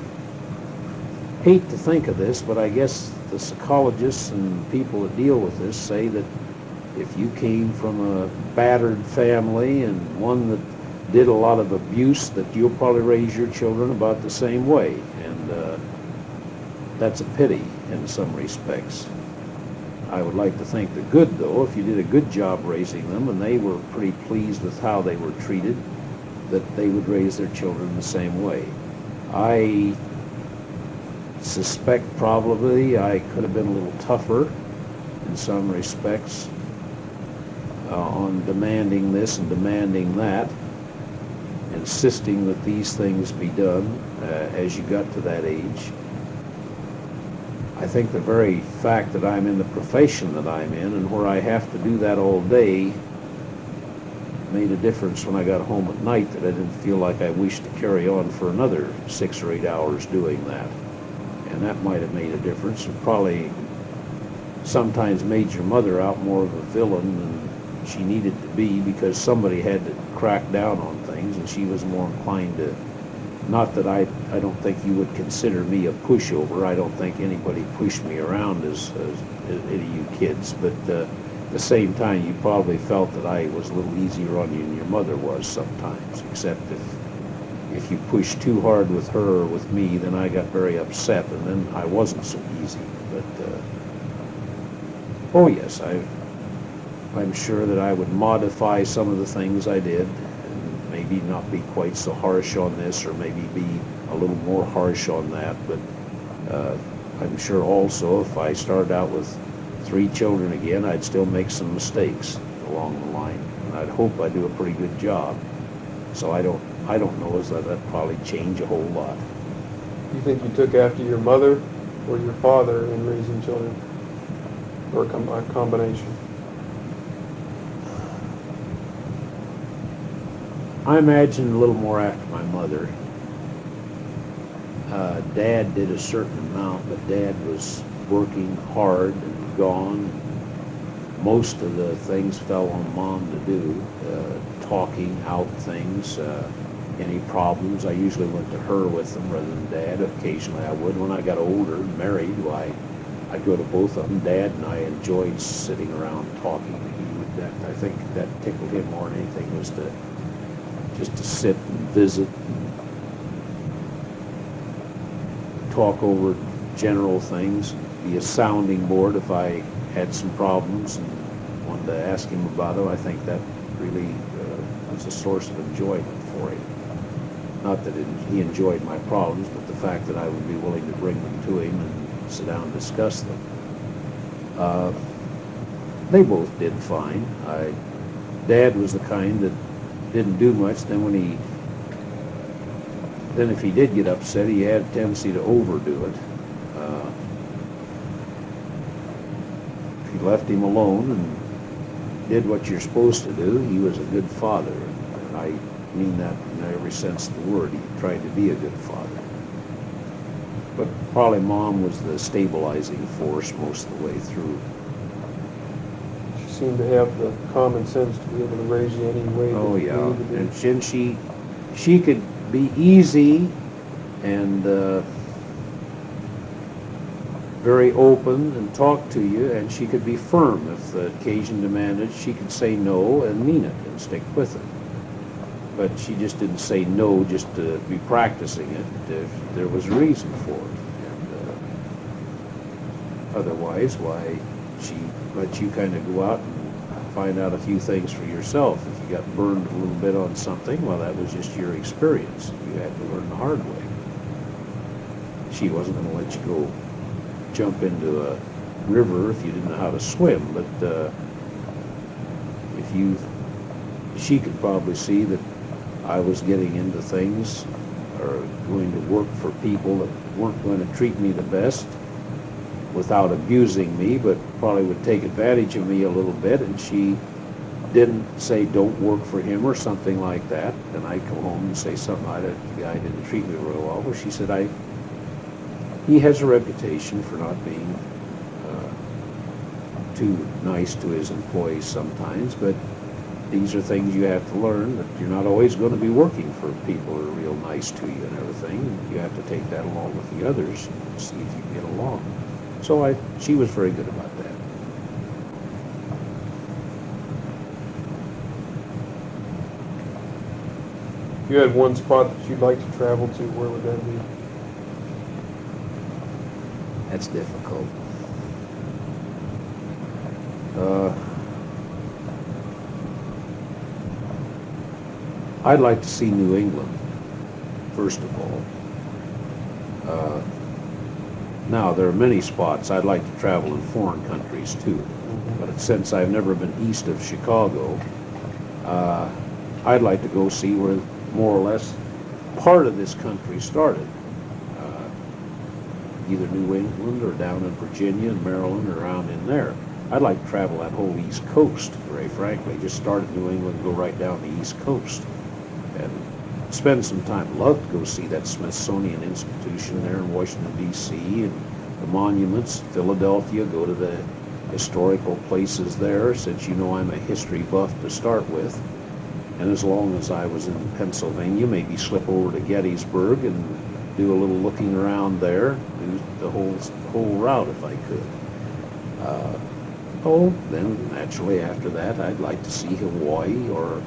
to think of this, but I guess the psychologists and people that deal with this say that if you came from a battered family and one that did a lot of abuse, that you'll probably raise your children about the same way. And that's a pity in some respects. I would like to think the good, though, if you did a good job raising them and they were pretty pleased with how they were treated, that they would raise their children the same way. I suspect probably I could have been a little tougher in some respects on demanding this and demanding that, insisting that these things be done as you got to that age. I think the very fact that I'm in the profession that I'm in and where I have to do that all day made a difference when I got home at night, that I didn't feel like I wished to carry on for another 6 or 8 hours doing that. And that might have made a difference, and probably sometimes made your mother out more of a villain than she needed to be, because somebody had to crack down on things, and she was more inclined to, not that I don't think you would consider me a pushover. I don't think anybody pushed me around as any of you kids, but at the same time, you probably felt that I was a little easier on you than your mother was sometimes, except if you pushed too hard with her or with me, then I got very upset, and then I wasn't so easy. But, oh yes, I'm sure that I would modify some of the things I did, and maybe not be quite so harsh on this, or maybe be a little more harsh on that, but I'm sure also if I started out with 3 children again, I'd still make some mistakes along the line, and I'd hope I do a pretty good job. So I don't know as that'd probably change a whole lot. You think you took after your mother or your father in raising children, or a combination? I imagine a little more after my mother. Dad did a certain amount, but Dad was working hard and gone. Most of the things fell on Mom to do, talking out things, any problems. I usually went to her with them rather than Dad. Occasionally I would. When I got older and married, I'd go to both of them. Dad and I enjoyed sitting around talking. I think that tickled him more than anything, was just to sit and visit and talk over general things, be a sounding board if I had some problems and wanted to ask him about them. I think that really was a source of enjoyment for him. Not that he enjoyed my problems, but the fact that I would be willing to bring them to him and sit down and discuss them. They both did fine. Dad was the kind that didn't do much. Then if he did get upset, he had a tendency to overdo it. If you left him alone and did what you're supposed to do, he was a good father. And I mean that in every sense of the word. He tried to be a good father. But probably Mom was the stabilizing force most of the way through. She seemed to have the common sense to be able to raise you any way Oh that you yeah, needed to be. and she could be easy and very open and talk to you, and she could be firm if the occasion demanded. She could say no and mean it and stick with it. But she just didn't say no just to be practicing it if there was a reason for it. And otherwise, why, she let you kind of go out and find out a few things for yourself. If you got burned a little bit on something, well, that was just your experience. You had to learn the hard way. She wasn't going to let you go jump into a river if you didn't know how to swim, but she could probably see that I was getting into things or going to work for people that weren't going to treat me the best without abusing me, but probably would take advantage of me a little bit, and she didn't say don't work for him or something like that. And I'd come home and say something like that, the guy didn't treat me real well. Well, she said, he has a reputation for not being too nice to his employees sometimes, but these are things you have to learn, that you're not always going to be working for people who are real nice to you and everything. You have to take that along with the others and see if you get along. So she was very good about that. If you had one spot that you'd like to travel to, where would that be? That's difficult. I'd like to see New England, first of all. Now, there are many spots I'd like to travel in foreign countries too, but since I've never been east of Chicago, I'd like to go see where more or less part of this country started. Either New England or down in Virginia and Maryland or around in there. I'd like to travel that whole East Coast, very frankly. Just start at New England and go right down the East Coast and spend some time. Love to go see that Smithsonian Institution there in Washington, D.C., and the monuments. Philadelphia, go to the historical places there, since you know I'm a history buff to start with. And as long as I was in Pennsylvania, maybe slip over to Gettysburg and do a little looking around there, do the whole route if I could. Then naturally after that, I'd like to see Hawaii, or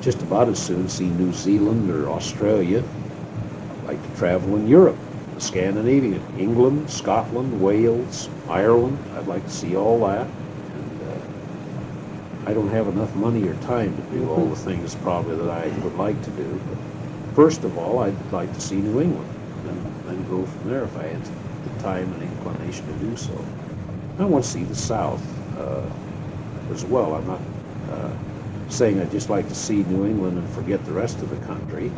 just about as soon see New Zealand or Australia. I'd like to travel in Europe, Scandinavia, England, Scotland, Wales, Ireland. I'd like to see all that. I don't have enough money or time to do all the things probably that I would like to do. But first of all, I'd like to see New England, and then go from there if I had the time and inclination to do so. I want to see the South as well. I'm not saying I'd just like to see New England and forget the rest of the country.